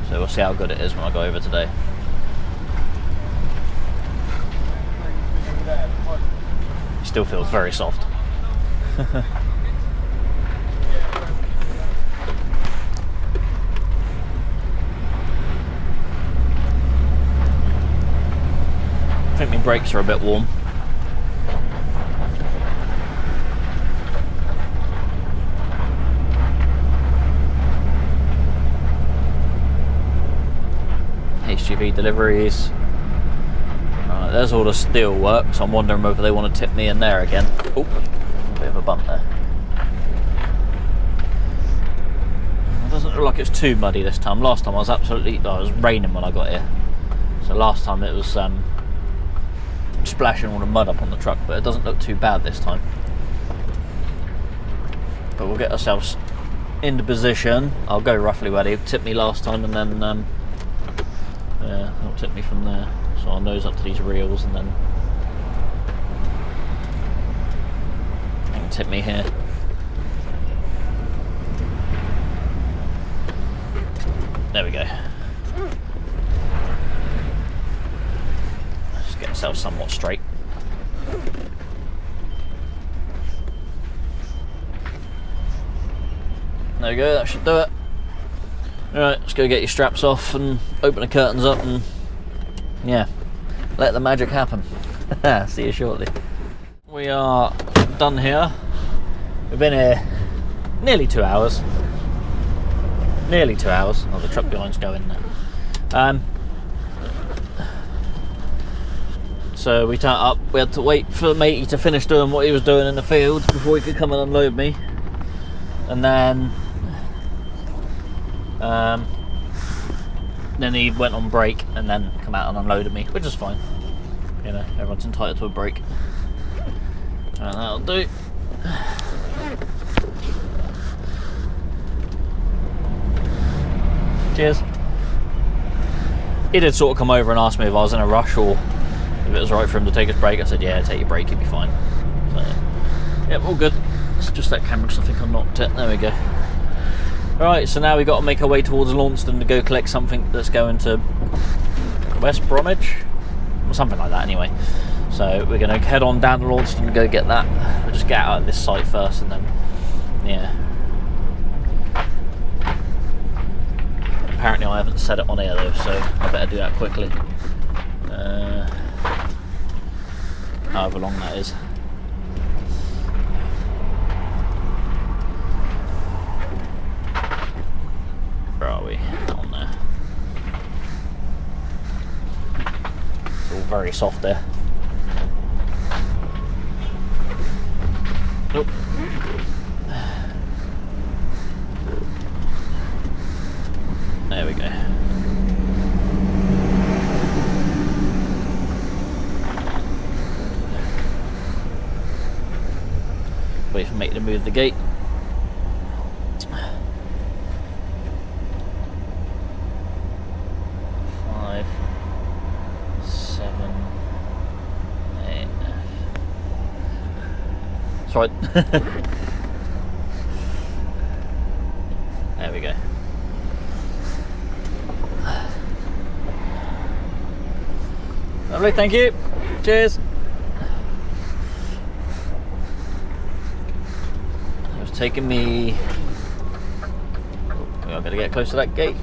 So we'll see how good it is when I go over today. Still feels very soft. I think my brakes are a bit warm. HGV deliveries. There's all the steel work, so I'm wondering whether they want to tip me in there again. Oh, a bit of a bump there. It doesn't look like it's too muddy this time. Last time I was it was raining when I got here. So last time it was splashing all the mud up on the truck, but it doesn't look too bad this time. But we'll get ourselves into position. I'll go roughly where they tipped me last time, and then yeah, they'll tip me from there. So I'll nose up to these reels and then they can tip me here. There we go. Let's get ourselves somewhat straight. There we go, that should do it. Alright, let's go get your straps off and open the curtains up and yeah, let the magic happen. See you shortly. We are done here. We've been here nearly 2 hours. Nearly 2 hours. Oh, the truck behind's going now. So we turned up. We had to wait for matey to finish doing what he was doing in the fields before he could come and unload me. And then he went on break and then come out and unloaded me, which is fine. You know, everyone's entitled to a break. And that'll do. Cheers. He did sort of come over and ask me if I was in a rush or if it was right for him to take his break. I said, yeah, take your break, you'll be fine. So, yep, all good. It's just that camera because I think I knocked it. There we go. Right, so now we've got to make our way towards Launceston to go collect something that's going to West Bromwich, or something like that anyway. So we're going to head on down to Launceston to go get that. We'll just get out of this site first and then, yeah. Apparently I haven't set it on here though, so I better do that quickly. However long that is. Where are we? On there. It's all very soft there. Nope. There we go. Wait for me to move the gate. 5, 7, 8. That's right. There we go. Lovely, thank you. Cheers. It was taking me... Oh, I'm going to get close to that gate.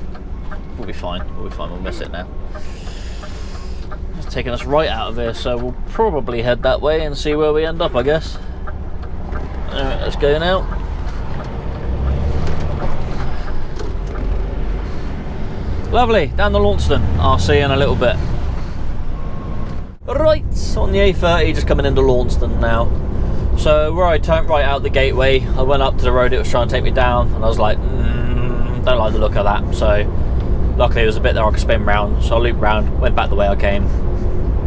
We'll be fine. We'll be fine. We'll miss it now. It's taking us right out of here, so we'll probably head that way and see where we end up, I guess. Alright, let's go now. Lovely, down the Launceston. I'll see you in a little bit. Right, on the A30, just coming into Launceston now. So where I turned right out the gateway, I went up to the road it was trying to take me down, and I was like, don't like the look of that. So luckily there was a bit there I could spin round, so I looped round, went back the way I came,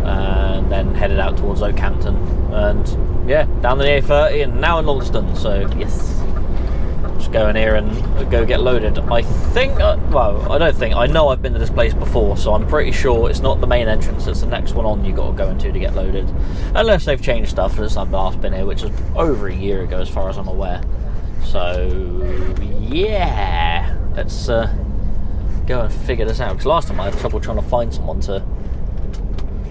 and then headed out towards Oakhampton. And yeah, down the A30 and now in Launceston, so yes. Just go in here and go get loaded. I think, well, I don't think, I know I've been to this place before, so I'm pretty sure it's not the main entrance, it's the next one on you got to go into to get loaded. Unless they've changed stuff since I've last been here, which is over a year ago as far as I'm aware. So, yeah, let's go and figure this out. Because last time I had trouble trying to find someone to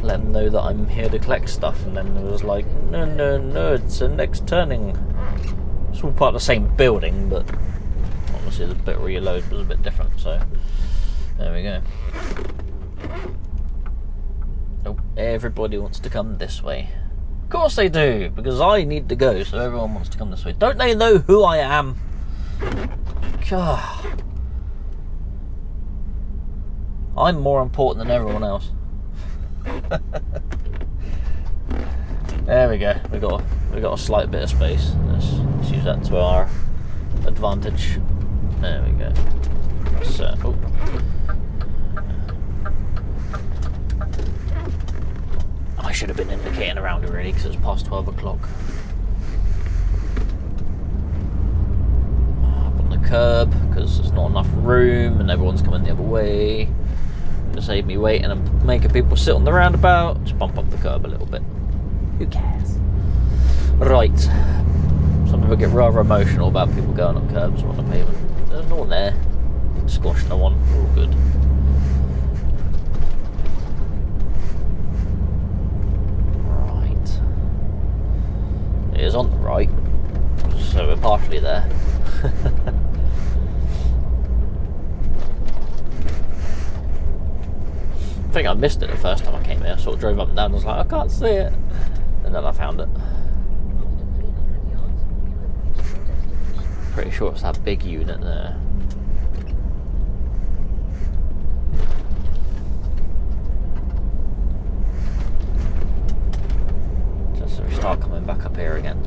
let them know that I'm here to collect stuff, and then it was like, no, it's the next turning. It's all part of the same building, but obviously the bit where you load was a bit different, so there we go. Oh, everybody wants to come this way. Of course they do, because I need to go, so everyone wants to come this way. Don't they know who I am? God. I'm more important than everyone else. There we go. We got a slight bit of space. Let's use that to our advantage. There we go. So, oh. I should have been indicating around already because it's past 12 o'clock. Up on the curb because there's not enough room and everyone's coming the other way. To save me waiting and making people sit on the roundabout, just bump up the curb a little bit. Who cares? Right. Some people get rather emotional about people going on curbs or on the pavement. There's no one there. Squash no one. We're all good. Right. It is on the right, so we're partially there. I think I missed it the first time I came here. I sort of drove up and down and was like, I can't see it. And then I found it. Pretty sure it's that big unit there. Just so we start coming back up here again.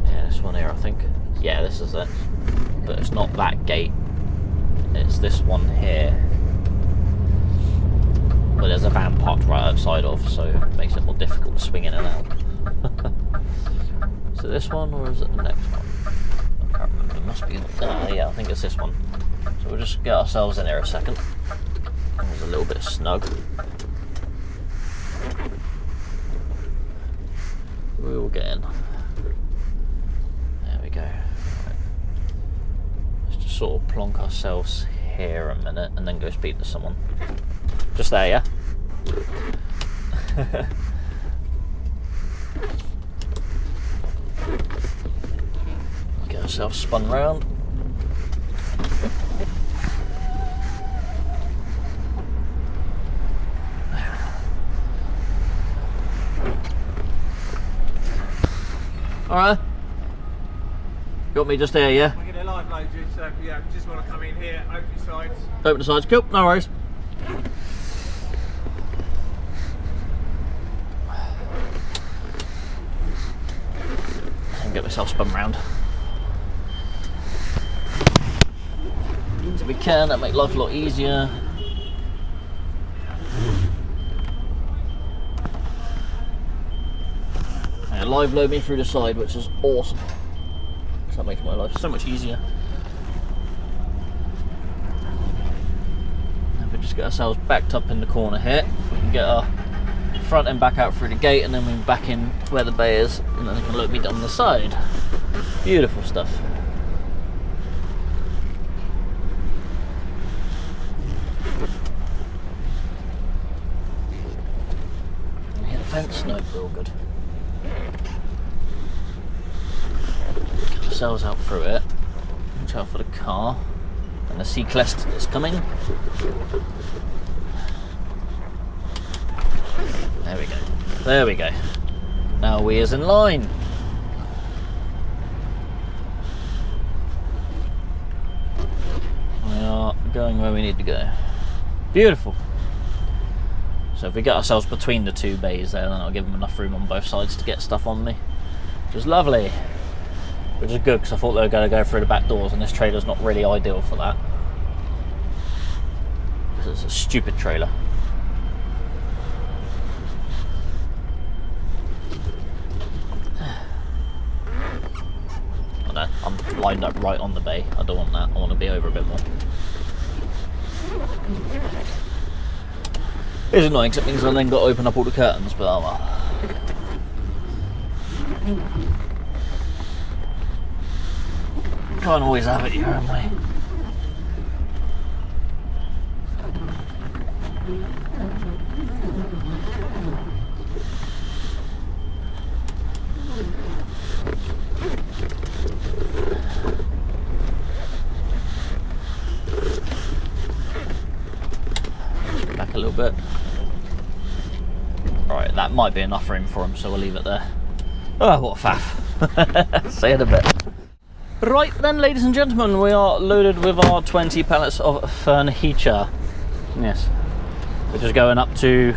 Yeah, this one here I think. Yeah, this is it. But it's not that gate. It's this one here. But there's a van parked right outside of, so it makes it more difficult to swing in and out. Is it this one or is it the next one? I can't remember. It must be. Yeah, I think it's this one. So we'll just get ourselves in here a second. It was a little bit snug. We will get in. There we go. Right. Let's just sort of plonk ourselves here a minute and then go speak to someone. Just there, yeah? Get ourselves spun round. Alright. You got me just there, yeah? I'm going to live load you, so yeah, just want to come in here, open your sides. Open the sides, cool, no worries. Get myself spun round. If we can, that make life a lot easier. And live load me through the side, which is awesome. So that makes my life so much easier. And if we just get ourselves backed up in the corner here, we can get our front and back out through the gate, and then we're back in where the bay is, and then they can load me down the side. Beautiful stuff. Hit the fence? No, we're all good. Get ourselves out through it. Watch out for the car and the cyclist that's coming. There we go. There we go. Now we is in line. We are going where we need to go. Beautiful. So if we get ourselves between the two bays there, then I'll give them enough room on both sides to get stuff on me, which is lovely. Which is good, because I thought they were going to go through the back doors, and this trailer's not really ideal for that. This is a stupid trailer. Oh no, I'm lined up right on the bay. I don't want that. I want to be over a bit more. It's annoying, because it means I then got to open up all the curtains, but oh well. Can't always have it your own way. Back a little bit. Alright, that might be enough room for him, so we'll leave it there. Oh, what a faff. See you in a bit. Right then, ladies and gentlemen, we are loaded with our 20 pallets of furniture. Yes, we're just going up to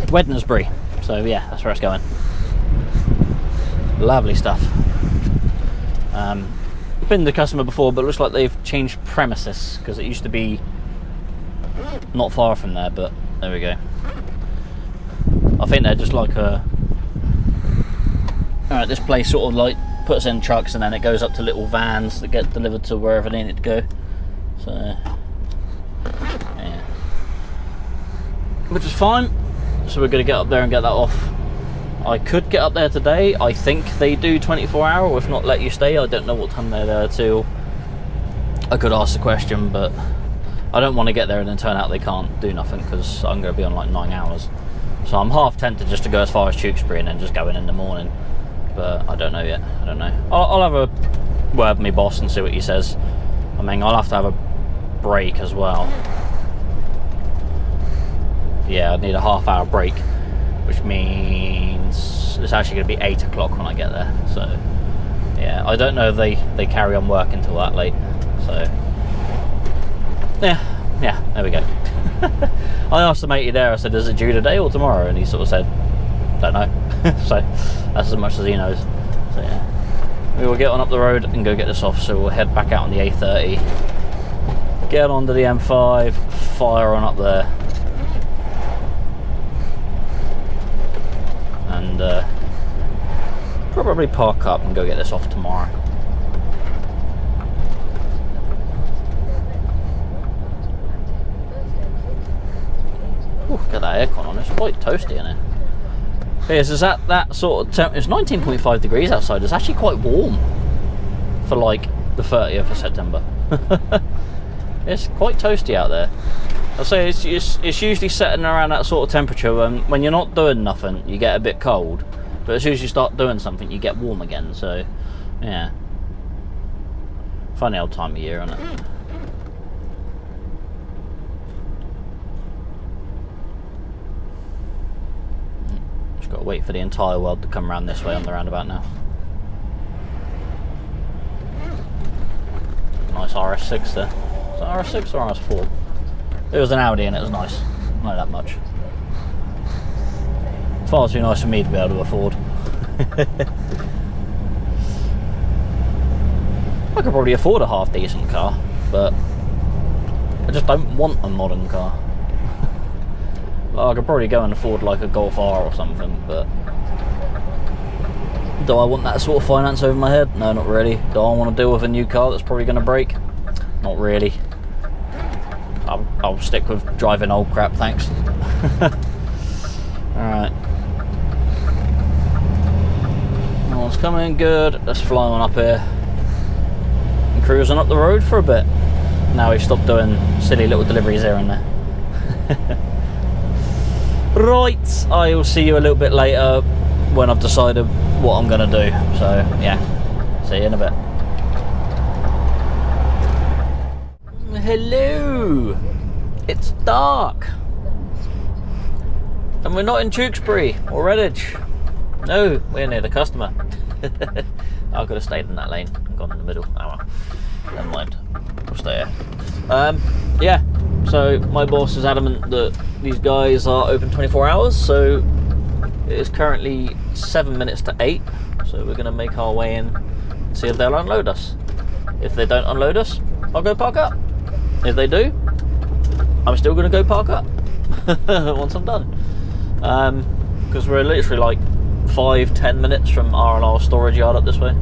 Wednesbury. So yeah, that's where it's going. Lovely stuff. Been the customer before, but it looks like they've changed premises, because it used to be not far from there, but there we go. I think they're just like a... Alright, this place sort of like puts in trucks, and then it goes up to little vans that get delivered to wherever they need to go. So, yeah. Which is fine. So we're going to get up there and get that off. I could get up there today. I think they do 24-hour, or if not, let you stay. I don't know what time they're there till. I could ask the question, but I don't want to get there and then turn out they can't do nothing, because I'm going to be on like 9 hours. So I'm half tempted just to go as far as Tewkesbury and then just go in the morning. But I don't know yet. I don't know. I'll have a word with my boss and see what he says. I mean, I'll have to have a break as well. Yeah, I need a half-hour break, which means it's actually going to be 8 o'clock when I get there. So yeah, I don't know if they carry on work until that late. So yeah, there we go. I asked the matey there, I said, is it due today or tomorrow? And he sort of said, don't know. So that's as much as he knows. So yeah, we will get on up the road and go get this off. So we'll head back out on the A30, get onto the M5, fire on up there, and probably park up and go get this off tomorrow. Ooh, get that aircon on, it's quite toasty in it. Yes, is that sort of temp? It's 19.5 degrees outside. It's actually quite warm for like the 30th of September. It's quite toasty out there. I'll say it's usually setting around that sort of temperature. When you're not doing nothing, you get a bit cold, but as soon as you start doing something, you get warm again. So yeah, funny old time of year, isn't it? Got to wait for the entire world to come around this way on the roundabout now. Nice RS6 there. Is that RS6 or RS4? It was an Audi and it was nice. Not that much. Far too nice for me to be able to afford. I could probably afford a half decent car, but I just don't want a modern car. I could probably go and afford like a Golf R or something, but do I want that sort of finance over my head? No, not really. Do I want to deal with a new car that's probably going to break? Not really. I'll stick with driving old crap, thanks. Alright. Well, it's coming good. Let's fly on up here. And cruising up the road for a bit. Now we've stopped doing silly little deliveries here and there. Right, I will see you a little bit later when I've decided what I'm going to do. So, yeah. See you in a bit. Hello! It's dark! And we're not in Tewkesbury or Redditch. No, we're near the customer. I could have stayed in that lane and gone in the middle. Oh well. Never mind. We'll stay here. Yeah, so my boss is adamant that these guys are open 24 hours, so it is currently 7 minutes to 8. So we're going to make our way in and see if they'll unload us. If they don't unload us, I'll go park up. If they do, I'm still going to go park up once I'm done. Because we're literally like 5-10 minutes from R&R storage yard up this way.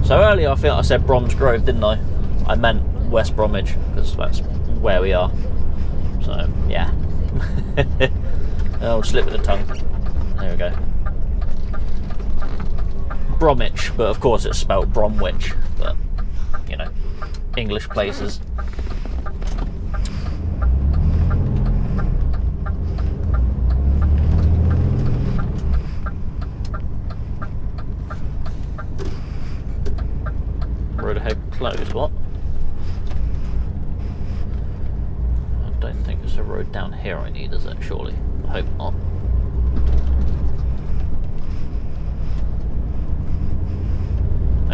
So earlier I think I said Brom's Grove, didn't I? I meant West Bromwich, because that's where we are. So yeah. Oh, slip of the tongue. There we go. Bromwich, but of course it's spelt Bromwich. But you know, English places. Road ahead closed, what? I don't think there's a road down here I need, is it? Surely. I hope not.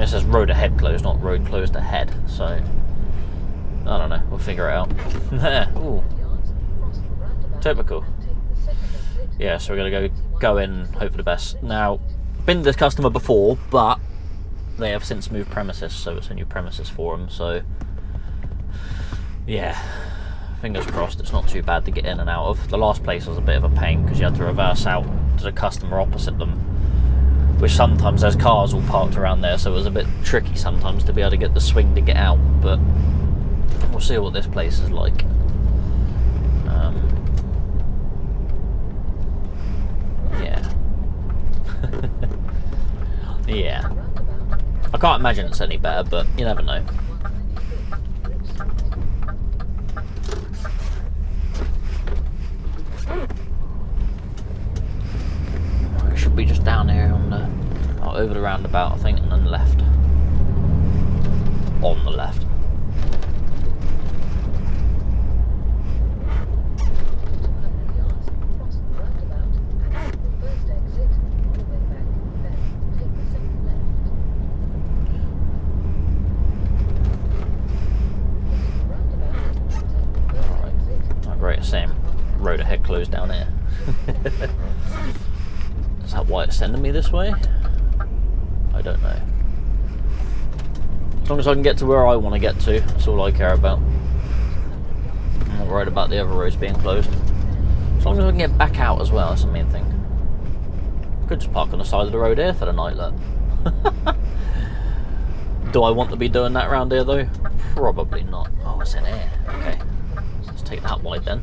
It says road ahead closed, not road closed ahead, so I don't know, we'll figure it out. Ooh. Typical. Yeah, so we're gonna go in, hope for the best. Now, been to this customer before, but they have since moved premises, so it's a new premises for them, so yeah, fingers crossed it's not too bad to get in and out of. The last place was a bit of a pain because you had to reverse out to the customer opposite them, which sometimes there's cars all parked around there, so it was a bit tricky sometimes to be able to get the swing to get out, but we'll see what this place is like. Yeah. Yeah. I can't imagine it's any better, but you never know. It should be just down here on the, over the roundabout, I think, and then left. On the left. Same road ahead closed down here. Is that why it's sending me this way? I don't know. As long as I can get to where I want to get to, that's all I care about. I'm not worried about the other roads being closed. As long as I can get back out as well, that's the main thing. Could just park on the side of the road here for the night, look. Do I want to be doing that around here though? Probably not. Oh, it's in here. Okay. Let's take that wide then.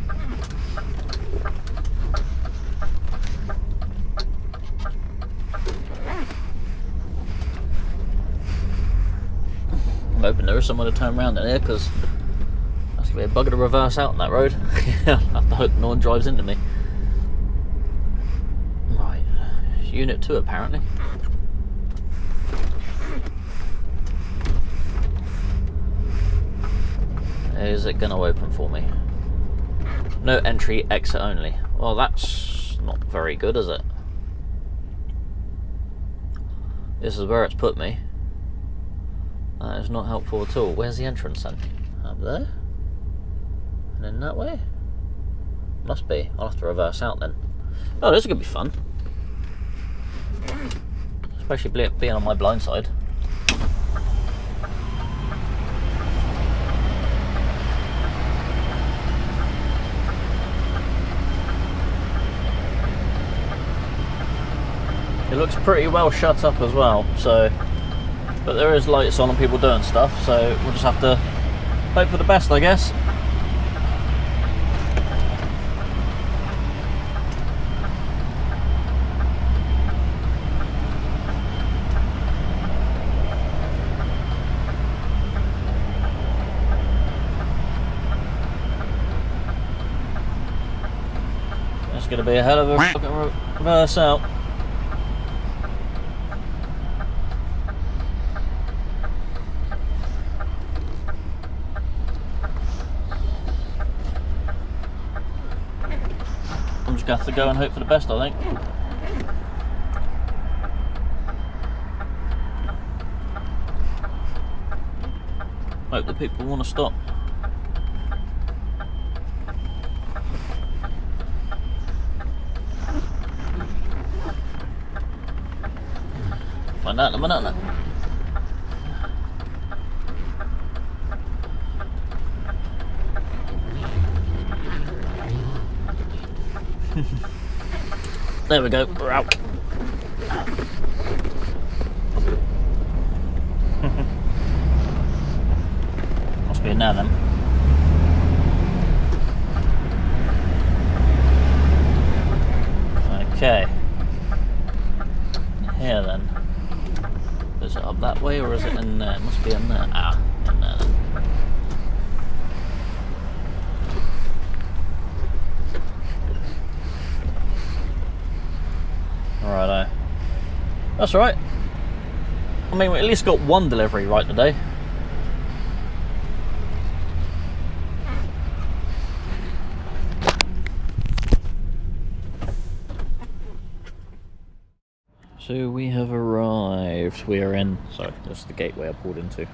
I'm hoping there is somewhere to turn around in here, because that's going to be a bugger to reverse out on that road. I'll have to hope no one drives into me. Right, Unit 2 apparently. Is it going to open for me? No entry, exit only. Well, that's not very good, is it? This is where it's put me. That is not helpful at all. Where's the entrance then? Up there? And then that way? Must be. I'll have to reverse out then. Oh, this is going to be fun. Especially being on my blind side. It looks pretty well shut up as well, so, but there is lights on and people doing stuff, so we'll just have to hope for the best, I guess. It's going to be a hell of a fucking reverse out. I'm just going to have to go and hope for the best, I think. Hope the people want to stop. Find out in a minute. There we go, we're out. Must be in there then. Okay. Here then. Is it up that way or is it in there? It must be in there. Ah, in there then. Righto. That's right. I mean, we at least got one delivery right today. So we have arrived. We are in. Sorry, this is the gateway I pulled into.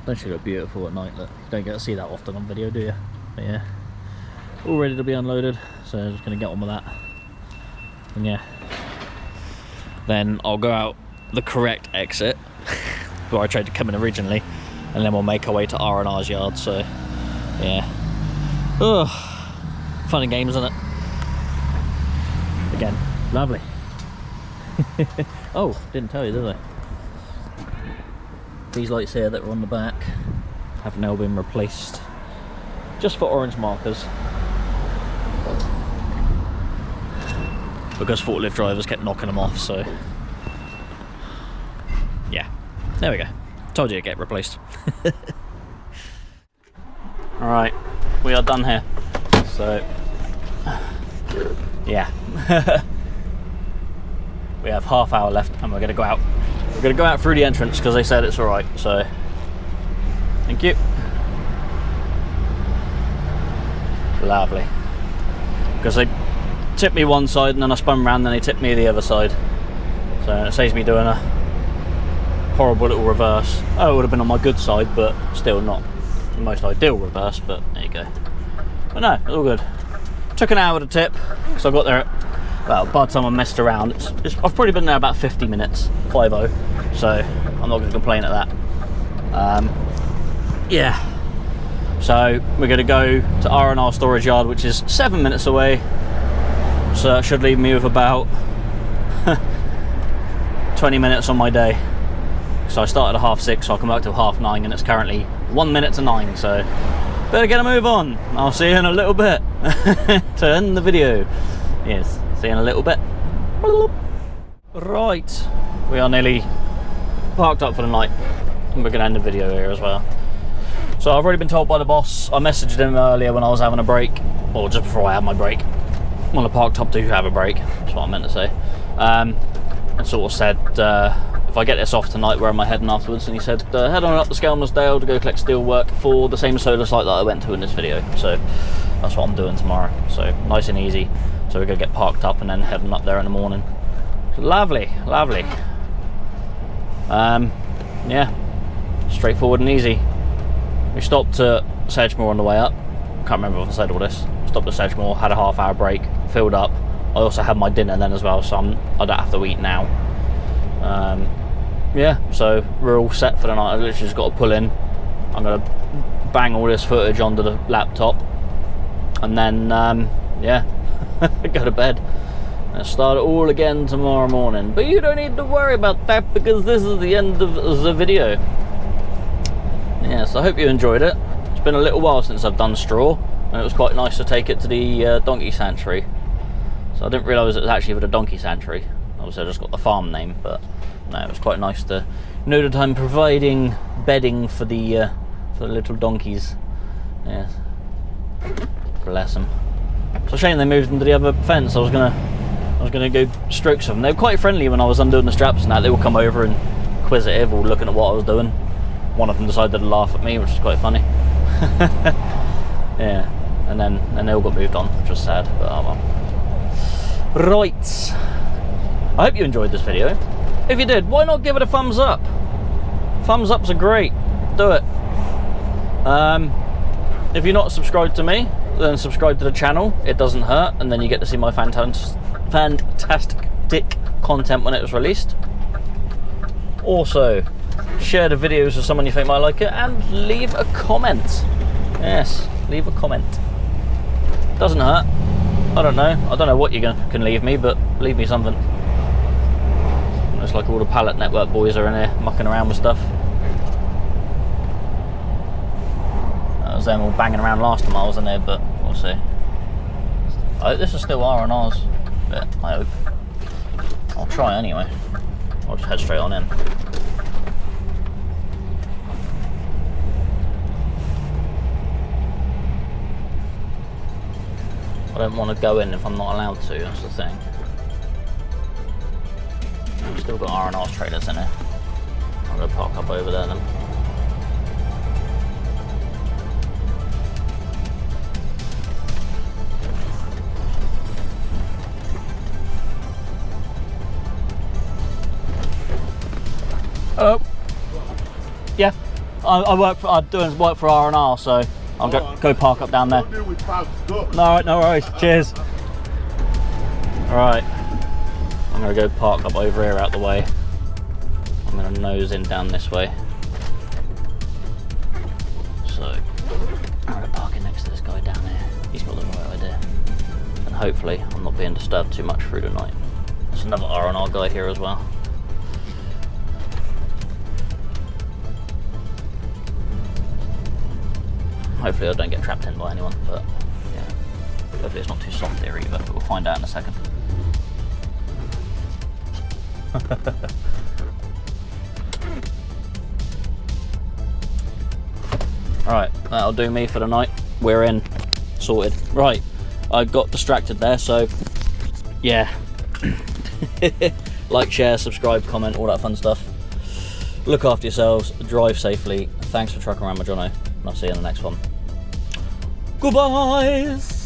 Don't you look beautiful at night? Look, you don't get to see that often on video, do you? But yeah, all ready to be unloaded. So I'm just gonna get on with that. And yeah, then I'll go out the correct exit where I tried to come in originally, and then we'll make our way to R&R's yard. So yeah, fun and games, isn't it? Again, lovely. Oh, didn't tell you, did I? These lights here that were on the back have now been replaced just for orange markers, because forklift drivers kept knocking them off. So yeah, there we go. Told you to get replaced. Alright, we are done here. So yeah. We have half hour left and we're going to go out. We're going to go out through the entrance because they said it's alright. So thank you. Lovely. Because they tipped me one side and then I spun around and then they tipped me the other side. So it saves me doing a horrible little reverse. Oh, it would have been on my good side, but still not the most ideal reverse, but there you go. But no, it's all good. Took an hour to tip because I got there at, well, by the time I messed around, I've probably been there about 50 minutes, 5-0, so I'm not going to complain at that. Yeah, so we're going to go to R&R storage yard, which is 7 minutes away, so it should leave me with about 20 minutes on my day. So I started at 6:30, so I'll come back till 9:30, and it's currently 1 minute to 9, so better get a move on. I'll see you in a little bit to end the video. Yes. See you in a little bit. Right, we are nearly parked up for the night and we're going to end the video here as well. So I've already been told by the boss. I messaged him earlier when I was having a break, or just before I had my break, when I parked up to have a break, that's what I meant to say, and sort of said if I get this off tonight, where am I heading afterwards? And he said head on up to Skelmersdale to go collect steel work for the same solar site that I went to in this video. So that's what I'm doing tomorrow, so nice and easy. So we're going to get parked up and then heading up there in the morning. So lovely, lovely. Yeah, straightforward and easy. We stopped at Sedgemoor on the way up. Can't remember if I said all this. Stopped at Sedgemoor, had a half-hour break, filled up. I also had my dinner then as well, so I don't have to eat now. Yeah, so we're all set for the night. I've literally just got to pull in. I'm going to bang all this footage onto the laptop. And then, yeah. Go to bed and start it all again tomorrow morning. But you don't need to worry about that because this is the end of the video. Yes, I hope you enjoyed it. It's been a little while since I've done straw, and it was quite nice to take it to the donkey sanctuary. So I didn't realise it was actually for the donkey sanctuary. Obviously I just got the farm name, but no, it was quite nice to know that I'm providing bedding for the little donkeys. Yes, bless them. It's a shame they moved into the other fence. I was gonna go strokes them. They were quite friendly when I was undoing the straps and that. They would come over and inquisitive or looking at what I was doing. One of them decided to laugh at me, which is quite funny. Yeah, and then they all got moved on, which was sad, but oh well. Right, I hope you enjoyed this video. If you did, why not give it a thumbs up? Thumbs ups are great. Do it. If you're not subscribed to me, then subscribe to the channel. It doesn't hurt, and then you get to see my fantastic content when it was released. Also, share the videos with someone you think might like it, and leave a comment. Yes, leave a comment. Doesn't hurt. I don't know what you can leave me, but leave me something. Looks like all the Pallet Network boys are in here mucking around with stuff. That was them all banging around last time I was in there, but we'll see. I hope this is still R&R's bit, I hope. I'll try anyway. I'll just head straight on in. I don't want to go in if I'm not allowed to, that's the thing. I've still got R&R's trailers in here. I'll go park up over there then. Hello. Yeah, I work for R&R, so I'll go park up down there. No worries. Cheers. All right, I'm gonna go park up over here out the way. I'm gonna nose in down this way. So I'm gonna park in next to this guy down here. He's got the right idea, and hopefully I'm not being disturbed too much through the night. There's another R&R guy here as well. Hopefully I don't get trapped in by anyone, but yeah. Hopefully it's not too soft here either, but we'll find out in a second. Alright, that'll do me for the night. We're in. Sorted. Right, I got distracted there, so yeah. Like, share, subscribe, comment, all that fun stuff. Look after yourselves, drive safely. Thanks for trucking around my Jono, and I'll see you in the next one. Goodbyes!